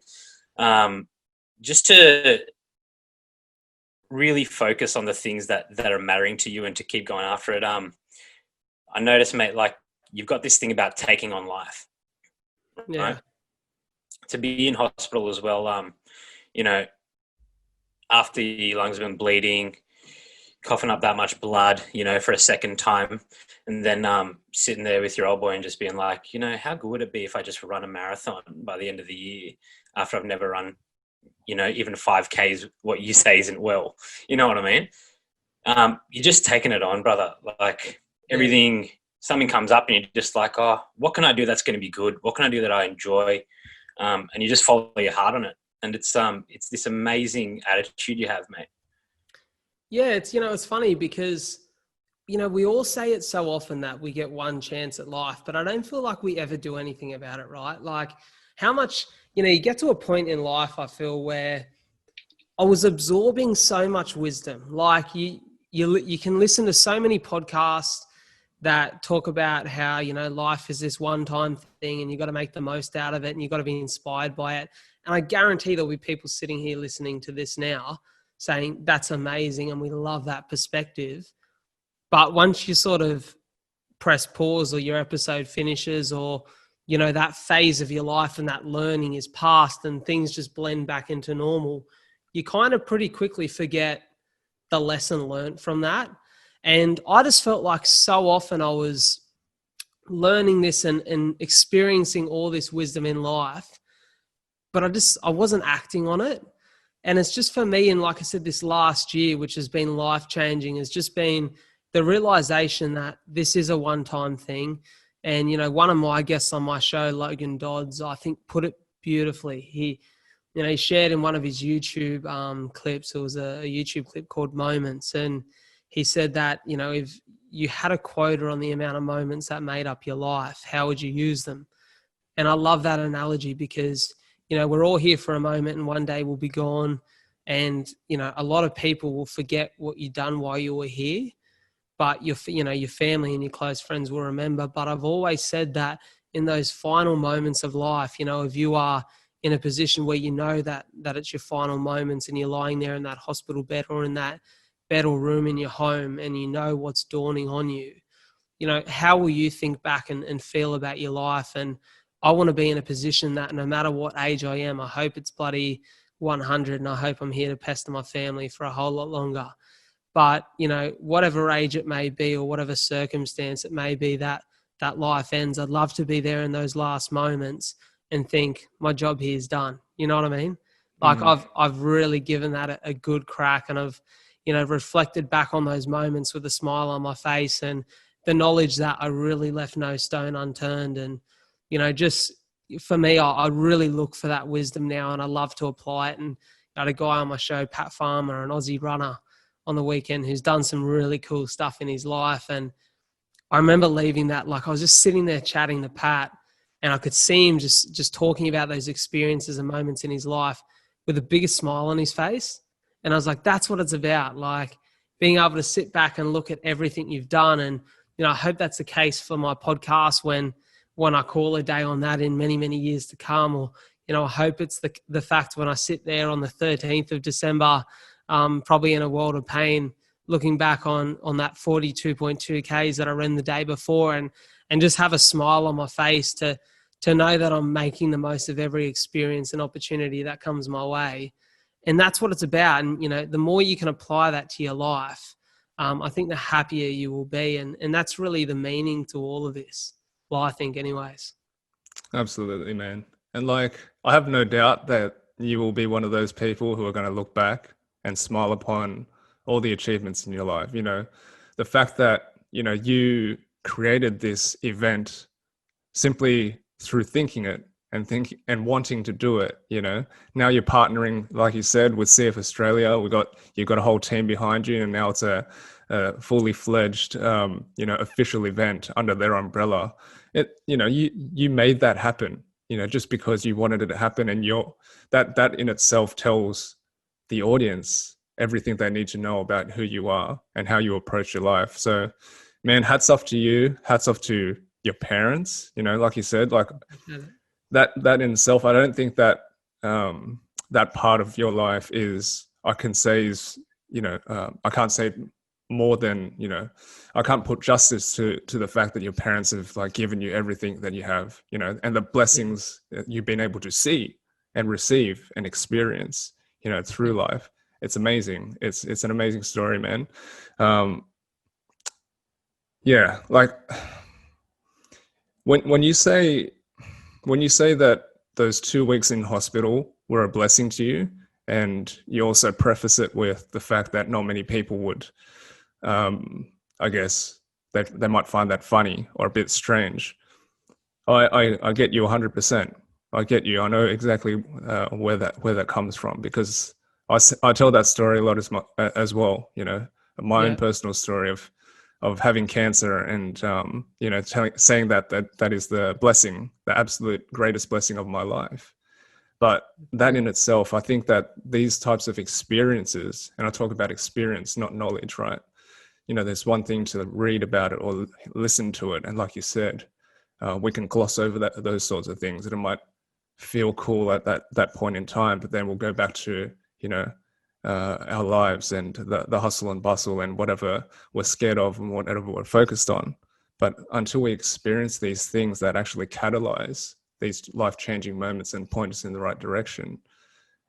Just to really focus on the things that are mattering to you and to keep going after it. I noticed, mate, like you've got this thing about taking on life. Yeah. Right? To be in hospital as well, after your lungs have been bleeding, coughing up that much blood, for a second time, and then sitting there with your old boy and just being like, how good would it be if I just run a marathon by the end of the year after I've never run, even 5Ks, what you say isn't well. You know what I mean? You're just taking it on, brother. Like everything, something comes up and you're just like, oh, what can I do that's going to be good? What can I do that I enjoy? And you just follow your heart on it. And it's this amazing attitude you have, mate. Yeah, it's funny because, we all say it so often that we get one chance at life, but I don't feel like we ever do anything about it, right? Like how much, you get to a point in life, I feel, where I was absorbing so much wisdom. Like you can listen to so many podcasts that talk about how, life is this one-time thing and you got to make the most out of it and you got to be inspired by it. And I guarantee there'll be people sitting here listening to this now saying that's amazing and we love that perspective. But once you sort of press pause or your episode finishes or, that phase of your life and that learning is past and things just blend back into normal, you kind of pretty quickly forget the lesson learned from that. And I just felt like so often I was learning this and experiencing all this wisdom in life. but I wasn't acting on it. And it's just for me, and like I said, this last year, which has been life-changing, has just been the realization that this is a one-time thing. And, one of my guests on my show, Logan Dodds, I think put it beautifully. He shared in one of his YouTube clips, it was a YouTube clip called Moments. And he said that, if you had a quota on the amount of moments that made up your life, how would you use them? And I love that analogy because, we're all here for a moment and one day we'll be gone. And, a lot of people will forget what you've done while you were here, but your family and your close friends will remember. But I've always said that in those final moments of life, if you are in a position where that it's your final moments and you're lying there in that hospital bed or in that bed or room in your home and what's dawning on you, how will you think back and feel about your life? And I want to be in a position that no matter what age I am, I hope it's bloody 100 and I hope I'm here to pester my family for a whole lot longer. But, whatever age it may be or whatever circumstance it may be that life ends, I'd love to be there in those last moments and think my job here is done. You know what I mean? Like I've really given that a good crack, and I've, reflected back on those moments with a smile on my face and the knowledge that I really left no stone unturned. And, just for me, I really look for that wisdom now, and I love to apply it. And I had a guy on my show, Pat Farmer, an Aussie runner on the weekend, who's done some really cool stuff in his life. And I remember leaving that, like I was just sitting there chatting to Pat, and I could see him just talking about those experiences and moments in his life with the biggest smile on his face. And I was like, that's what it's about. Like being able to sit back and look at everything you've done. And, I hope that's the case for my podcast when I call a day on that in many, many years to come. Or, I hope it's the fact when I sit there on the 13th of December, probably in a world of pain, looking back on that 42.2 Ks that I ran the day before and just have a smile on my face to know that I'm making the most of every experience and opportunity that comes my way. And that's what it's about. And, the more you can apply that to your life, I think the happier you will be. And that's really the meaning to all of this. Well, I think anyways. Absolutely, man. And like, I have no doubt that you will be one of those people who are going to look back and smile upon all the achievements in your life. The fact that, you created this event simply through thinking it and wanting to do it, now you're partnering, like you said, with CF Australia. You've got a whole team behind you, and now it's a fully fledged, official event under their umbrella. You made that happen, just because you wanted it to happen. And that in itself tells the audience everything they need to know about who you are and how you approach your life. So, man, hats off to you. Hats off to your parents. Like you said, like that in itself, I don't think that that part of your life I can't say more than, I can't put justice to the fact that your parents have like given you everything that you have, and the blessings that you've been able to see and receive and experience, through life. It's amazing. It's an amazing story, man. Yeah. Like when you say that those 2 weeks in hospital were a blessing to you, and you also preface it with the fact that not many people would, I guess they might find that funny or a bit strange. I get you 100%. I get you. I know exactly where that comes from, because I tell that story a lot as well. My own personal story of having cancer, and saying that is the blessing, the absolute greatest blessing of my life. But that in itself, I think that these types of experiences, and I talk about experience, not knowledge, right? There's one thing to read about it or listen to it, and like you said, we can gloss over those sorts of things, and it might feel cool at that point in time, but then we'll go back to our lives and the hustle and bustle and whatever we're scared of and whatever we're focused on. But until we experience these things that actually catalyze these life-changing moments and point us in the right direction,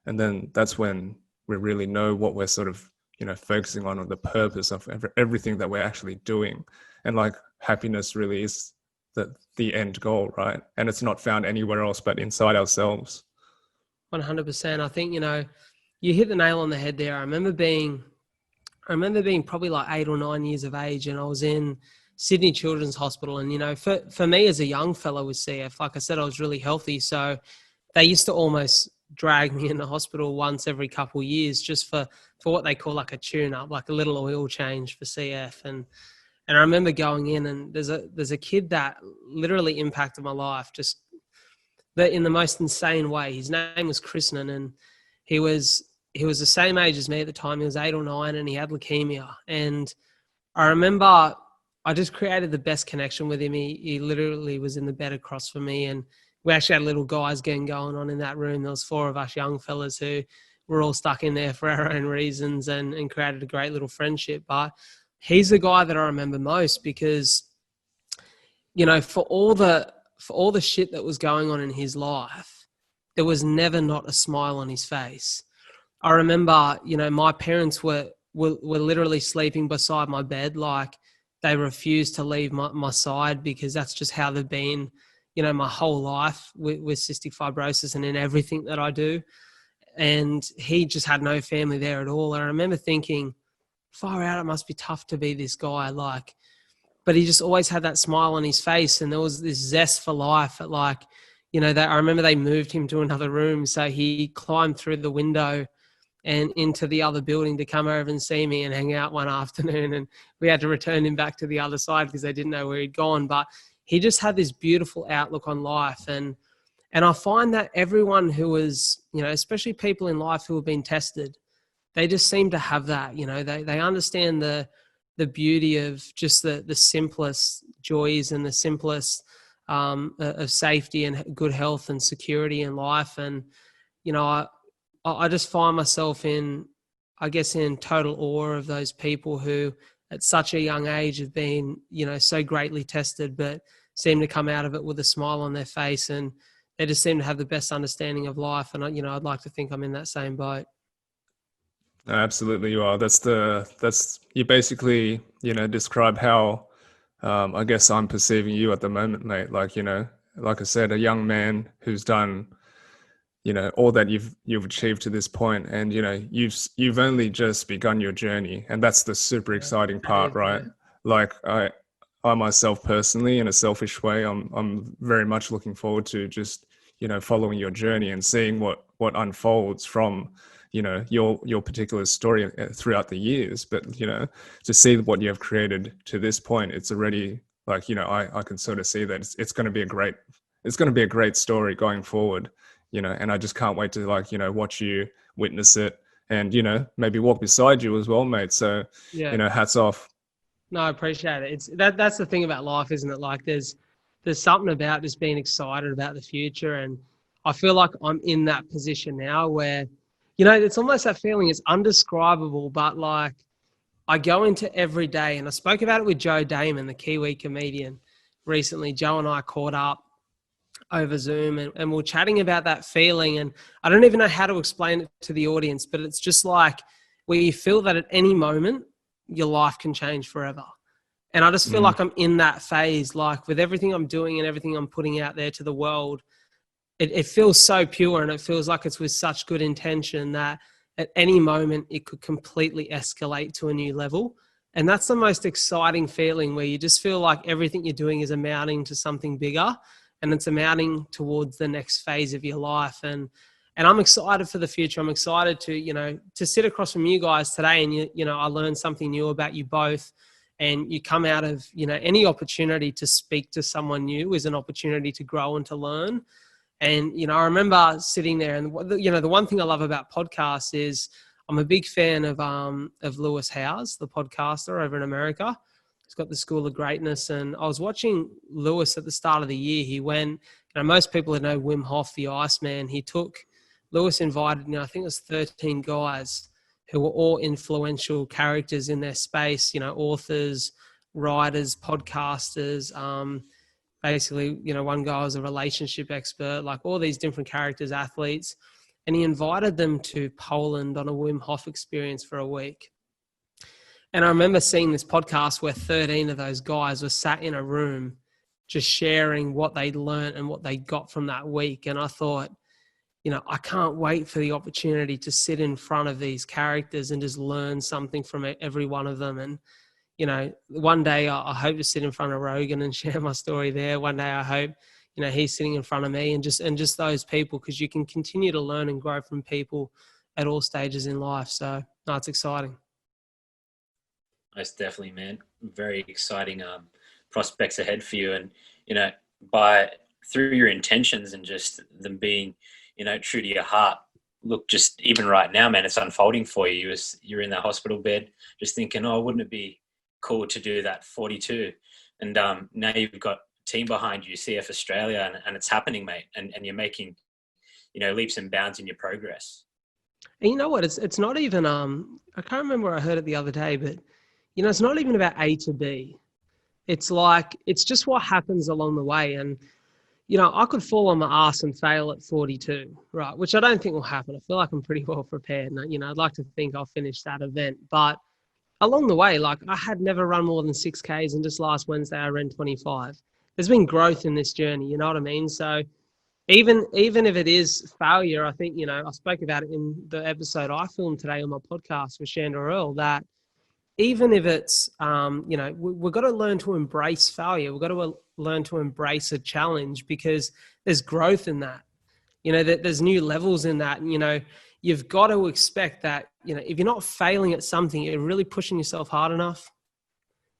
and then that's when we really know what we're sort of focusing on, or the purpose of everything that we're actually doing. And like, happiness really is the end goal, right? And it's not found anywhere else but inside ourselves. 100%. I think, you hit the nail on the head there. I remember being probably like 8 or 9 years of age, and I was in Sydney Children's Hospital. And, for me as a young fellow with CF, like I said, I was really healthy. So they used to almost drag me in the hospital once every couple of years just for what they call like a tune-up, like a little oil change for CF. And I remember going in, and there's a kid that literally impacted my life just in the most insane way. His name was Krishnan, and he was the same age as me at the time. He was 8 or 9, and he had leukemia. And I remember I just created the best connection with him. He literally was in the bed across from me, and we actually had a little guys gang going on in that room. There was 4 of us young fellas who were all stuck in there for our own reasons, and created a great little friendship. But he's the guy that I remember most because, for all the shit that was going on in his life, there was never not a smile on his face. I remember, my parents were literally sleeping beside my bed. Like, they refused to leave my side because that's just how they've been, my whole life with cystic fibrosis and in everything that I do. And he just had no family there at all. And I remember thinking, far out, it must be tough to be this guy. Like, but he just always had that smile on his face, and there was this zest for life. At I remember they moved him to another room, so he climbed through the window and into the other building to come over and see me and hang out one afternoon. And we had to return him back to the other side because they didn't know where he'd gone. But he just had this beautiful outlook on life. And I find that everyone who is, especially people in life who have been tested, they just seem to have that. They understand the beauty of just the simplest joys and the simplest of safety and good health and security in life. And, I just find myself in total awe of those people who at such a young age have been, so greatly tested, but seem to come out of it with a smile on their face, and they just seem to have the best understanding of life. And, I'd like to think I'm in that same boat. Absolutely, you are. That's you basically, describe how, I guess I'm perceiving you at the moment, mate. Like, like I said, a young man who's done, all that you've achieved to this point, and you've only just begun your journey, and that's the super exciting part, right? Like I myself personally, in a selfish way, I'm very much looking forward to just following your journey and seeing what unfolds from your particular story throughout the years. But to see what you have created to this point, it's already like I can sort of see that it's going to be a great story going forward. And I just can't wait to watch you witness it and, maybe walk beside you as well, mate. So, hats off. No, I appreciate it. That's the thing about life, isn't it? Like there's something about just being excited about the future. And I feel like I'm in that position now where, it's almost that feeling, it's undescribable, but like I go into every day, and I spoke about it with Joe Damon, the Kiwi comedian, recently. Joe and I caught up over Zoom, and we're chatting about that feeling. And I don't even know how to explain it to the audience, but it's just like where you feel that at any moment your life can change forever. And I just feel like I'm in that phase, like with everything I'm doing and everything I'm putting out there to the world, it feels so pure, and it feels like it's with such good intention that at any moment it could completely escalate to a new level. And that's the most exciting feeling, where you just feel like everything you're doing is amounting to something bigger, and it's amounting towards the next phase of your life. And I'm excited for the future. I'm excited to sit across from you guys today, and I learned something new about you both. And you come out of, any opportunity to speak to someone new is an opportunity to grow and to learn. And, I remember sitting there, and, the one thing I love about podcasts is I'm a big fan of Lewis Howes, the podcaster over in America. He's got the School of Greatness. And I was watching Lewis at the start of the year. He went, most people that know Wim Hof, the Iceman, Lewis invited, I think it was 13 guys who were all influential characters in their space, authors, writers, podcasters, basically, one guy was a relationship expert, like all these different characters, athletes. And he invited them to Poland on a Wim Hof experience for a week. And I remember seeing this podcast where 13 of those guys were sat in a room just sharing what they'd learned and what they got from that week. And I thought, I can't wait for the opportunity to sit in front of these characters and just learn something from every one of them. And, one day I hope to sit in front of Rogan and share my story there. One day I hope, he's sitting in front of me and just those people, because you can continue to learn and grow from people at all stages in life. So no, it's exciting. Most definitely, man. Very exciting prospects ahead for you. And, through your intentions and just them being, true to your heart, look, just even right now, man, it's unfolding for you. You're in that hospital bed just thinking, oh, wouldn't it be cool to do that 42? And now you've got a team behind you, CF Australia, and it's happening, mate. And you're making, leaps and bounds in your progress. And you know what? It's not even, I can't remember where I heard it the other day, but, it's not even about A to B. It's like, it's just what happens along the way. And, I could fall on my ass and fail at 42, right? Which I don't think will happen. I feel like I'm pretty well prepared. And, I'd like to think I'll finish that event. But along the way, like, I had never run more than 6Ks, and just last Wednesday I ran 25. There's been growth in this journey, you know what I mean? So even if it is failure, I think, I spoke about it in the episode I filmed today on my podcast with Shanda Earl, that even if it's, we've got to learn to embrace failure. We've got to learn to embrace a challenge, because there's growth in that. There's new levels in that. And, you've got to expect that, if you're not failing at something, you're really pushing yourself hard enough.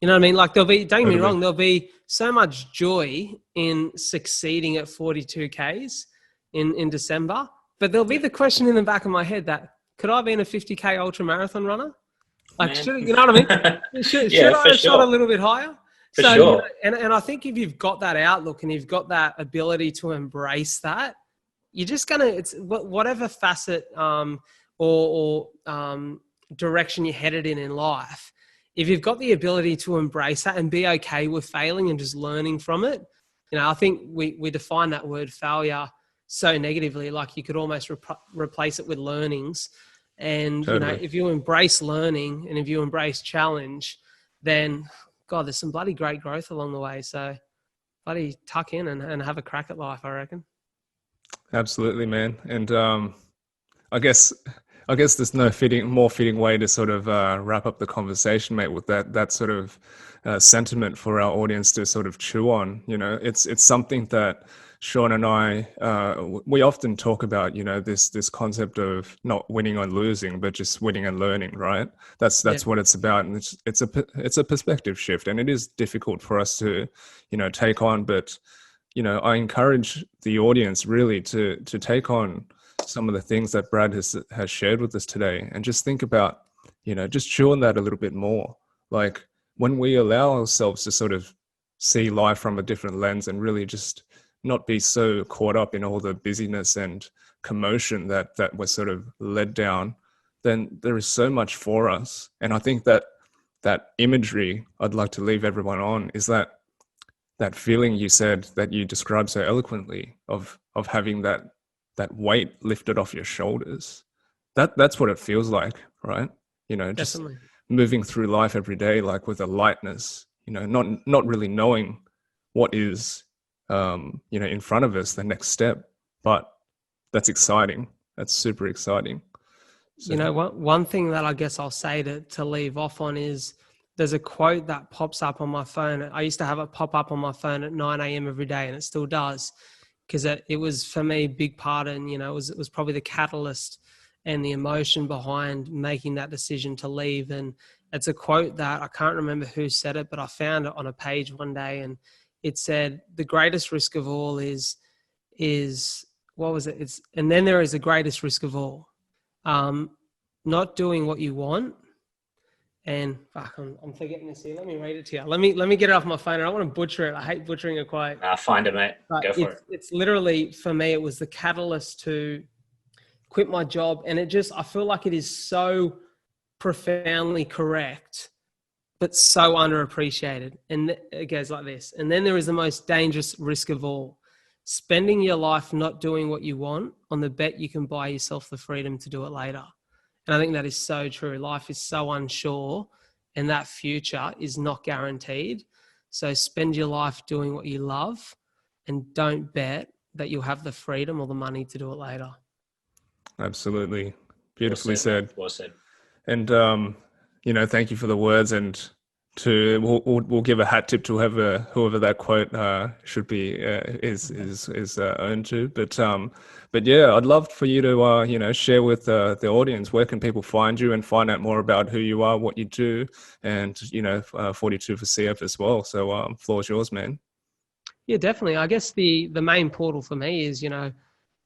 You know what I mean? Like, don't get me wrong, there'll be so much joy in succeeding at 42Ks in December, but there'll be the question in the back of my head that, could I have been a 50K ultra marathon runner? Like, you know what I mean? Should I have shot a little bit higher? For sure. And I think if you've got that outlook and you've got that ability to embrace that, you're just going to, it's whatever facet or direction you're headed in life. If you've got the ability to embrace that and be okay with failing and just learning from it, I think we define that word failure so negatively, like you could almost replace it with learnings. And, Totally. if you embrace learning and if you embrace challenge, then, God, there's some bloody great growth along the way. So bloody tuck in and have a crack at life, I reckon. Absolutely, man. And I guess there's no more fitting way to sort of wrap up the conversation, mate, with that sort of sentiment for our audience to sort of chew on. It's something that Shaun and I, we often talk about, this concept of not winning or losing, but just winning and learning, right? That's what it's about. And it's a perspective shift, and it is difficult for us to, take on. But, I encourage the audience really to take on some of the things that Brad has shared with us today, and just think about, just chew on that a little bit more. Like, when we allow ourselves to sort of see life from a different lens and really just not be so caught up in all the busyness and commotion that we're sort of led down, then there is so much for us. And I think that imagery I'd like to leave everyone on is that feeling you said that you described so eloquently of having that weight lifted off your shoulders. That's what it feels like, right? Just Definitely. moving through life every day, like with a lightness, not really knowing what is, in front of us, the next step, but that's exciting. That's super exciting. So, One thing that I guess I'll say to leave off on is, there's a quote that pops up on my phone. I used to have it pop up on my phone at 9 a.m. every day, and it still does, because it was, for me, a big part. And, it was probably the catalyst and the emotion behind making that decision to leave. And it's a quote that I can't remember who said it, but I found it on a page one day, and it said, the greatest risk of all is what was it? And then there is the greatest risk of all, not doing what you want. And fuck, I'm forgetting this here. Let me read it to you. Let me get it off my phone. I don't want to butcher it. I hate butchering a quote. Find it, mate. But Go for it. It's literally, for me, it was the catalyst to quit my job. And I feel like it is so profoundly correct, but so underappreciated. And it goes like this. And then there is the most dangerous risk of all, spending your life not doing what you want on the bet you can buy yourself the freedom to do it later. And I think that is so true. Life is so unsure, and that future is not guaranteed. So spend your life doing what you love, and don't bet that you'll have the freedom or the money to do it later. Absolutely. Beautifully said. Well said. And, thank you for the words, and we'll give a hat tip to whoever that quote should be is owned to. But yeah, I'd love for you to share with the audience, where can people find you and find out more about who you are, what you do, and 42 for CF as well. So floor's yours, man. Yeah, definitely. I guess the main portal for me is,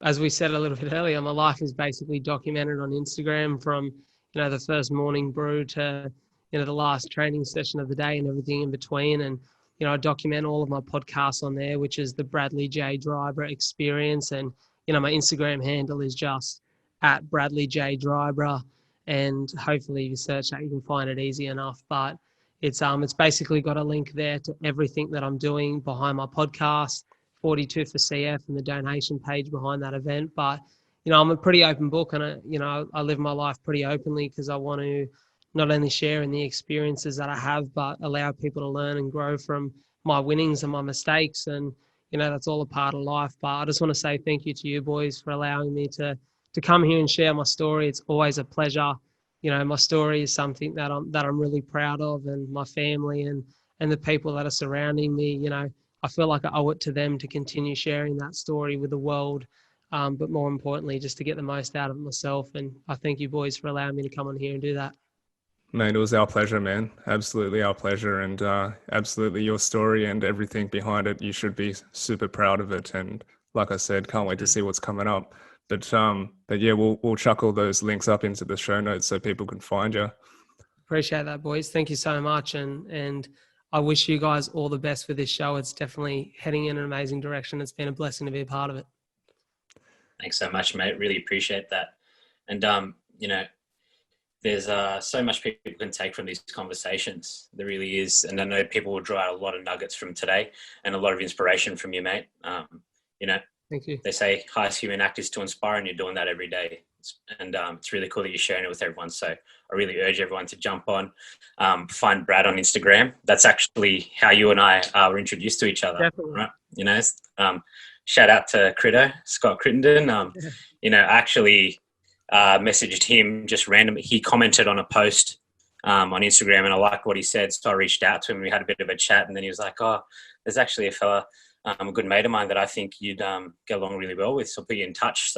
as we said a little bit earlier, my life is basically documented on Instagram, from, the first morning brew to, the last training session of the day and everything in between. And, I document all of my podcasts on there, which is the Bradley J Dryburgh experience. And, my Instagram handle is just at Bradley J Dryburgh. And hopefully if you search that, you can find it easy enough. But it's basically got a link there to everything that I'm doing behind my podcast, 42 for CF, and the donation page behind that event. But, I'm a pretty open book, and I live my life pretty openly, because I want to not only share in the experiences that I have, but allow people to learn and grow from my winnings and my mistakes. And, that's all a part of life. But I just want to say thank you to you boys for allowing me to come here and share my story. It's always a pleasure. My story is something that I'm really proud of, and my family and the people that are surrounding me. I feel like I owe it to them to continue sharing that story with the world. But more importantly, just to get the most out of it myself. And I thank you boys for allowing me to come on here and do that. Mate, it was our pleasure, man. Absolutely our pleasure, and absolutely your story and everything behind it. You should be super proud of it, and like I said, can't wait to see what's coming up. But yeah, we'll chuck all those links up into the show notes so people can find you. Appreciate that, boys. Thank you so much, and I wish you guys all the best with this show. It's definitely heading in an amazing direction. It's been a blessing to be a part of it. Thanks so much, mate. Really appreciate that. And there's so much people can take from these conversations. There really is. And I know people will draw out a lot of nuggets from today and a lot of inspiration from you, mate. Thank you. They say highest human act is to inspire, and you're doing that every day. And it's really cool that you're sharing it with everyone. So I really urge everyone to jump on, find Brad on Instagram. That's actually how you and I were introduced to each other. Definitely. Right? Shout out to Scott Crittenden. I actually messaged him just randomly. He commented on a post on Instagram, and I liked what he said, so I reached out to him. We had a bit of a chat, and then he was like, "Oh, there's actually a fella, a good mate of mine that I think you'd get along really well with, so I'll put you in touch."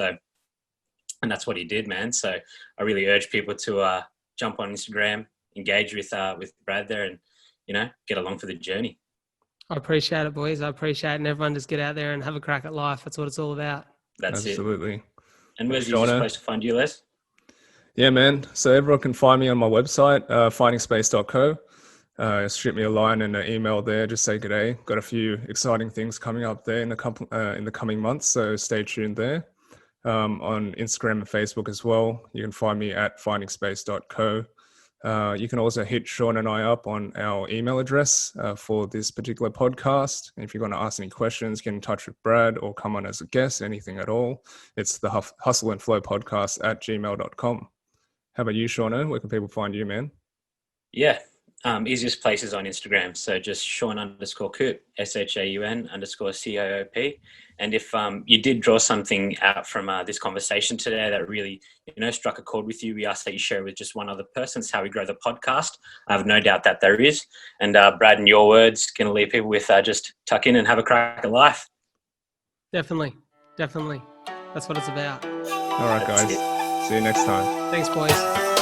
And that's what he did, man. So I really urge people to jump on Instagram, engage with Brad there, and get along for the journey. I appreciate it, boys. I appreciate it. And everyone just get out there and have a crack at life. That's what it's all about. That's Absolutely. It. And where's the easiest place to find you, Les? Yeah, man. So everyone can find me on my website, findingspace.co. Shoot me a line and an email there. Just say g'day. Got a few exciting things coming up there in the coming months. So stay tuned there. On Instagram and Facebook as well. You can find me at findingspace.co. You can also hit Shaun and I up on our email address for this particular podcast. And if you're going to ask any questions, get in touch with Brad or come on as a guest, anything at all. It's the Hustle and Flow podcast at gmail.com. How about you, Shaun? Where can people find you, man? Yeah. Easiest place is on Instagram. So just Shaun_Coop, SHAUN_COOP. And if you did draw something out from this conversation today that really, struck a chord with you, we ask that you share it with just one other person. It's how we grow the podcast. I have no doubt that there is. And Brad, in your words, going to leave people with just tuck in and have a crack at life. Definitely. That's what it's about. All right, guys. See you next time. Thanks, boys.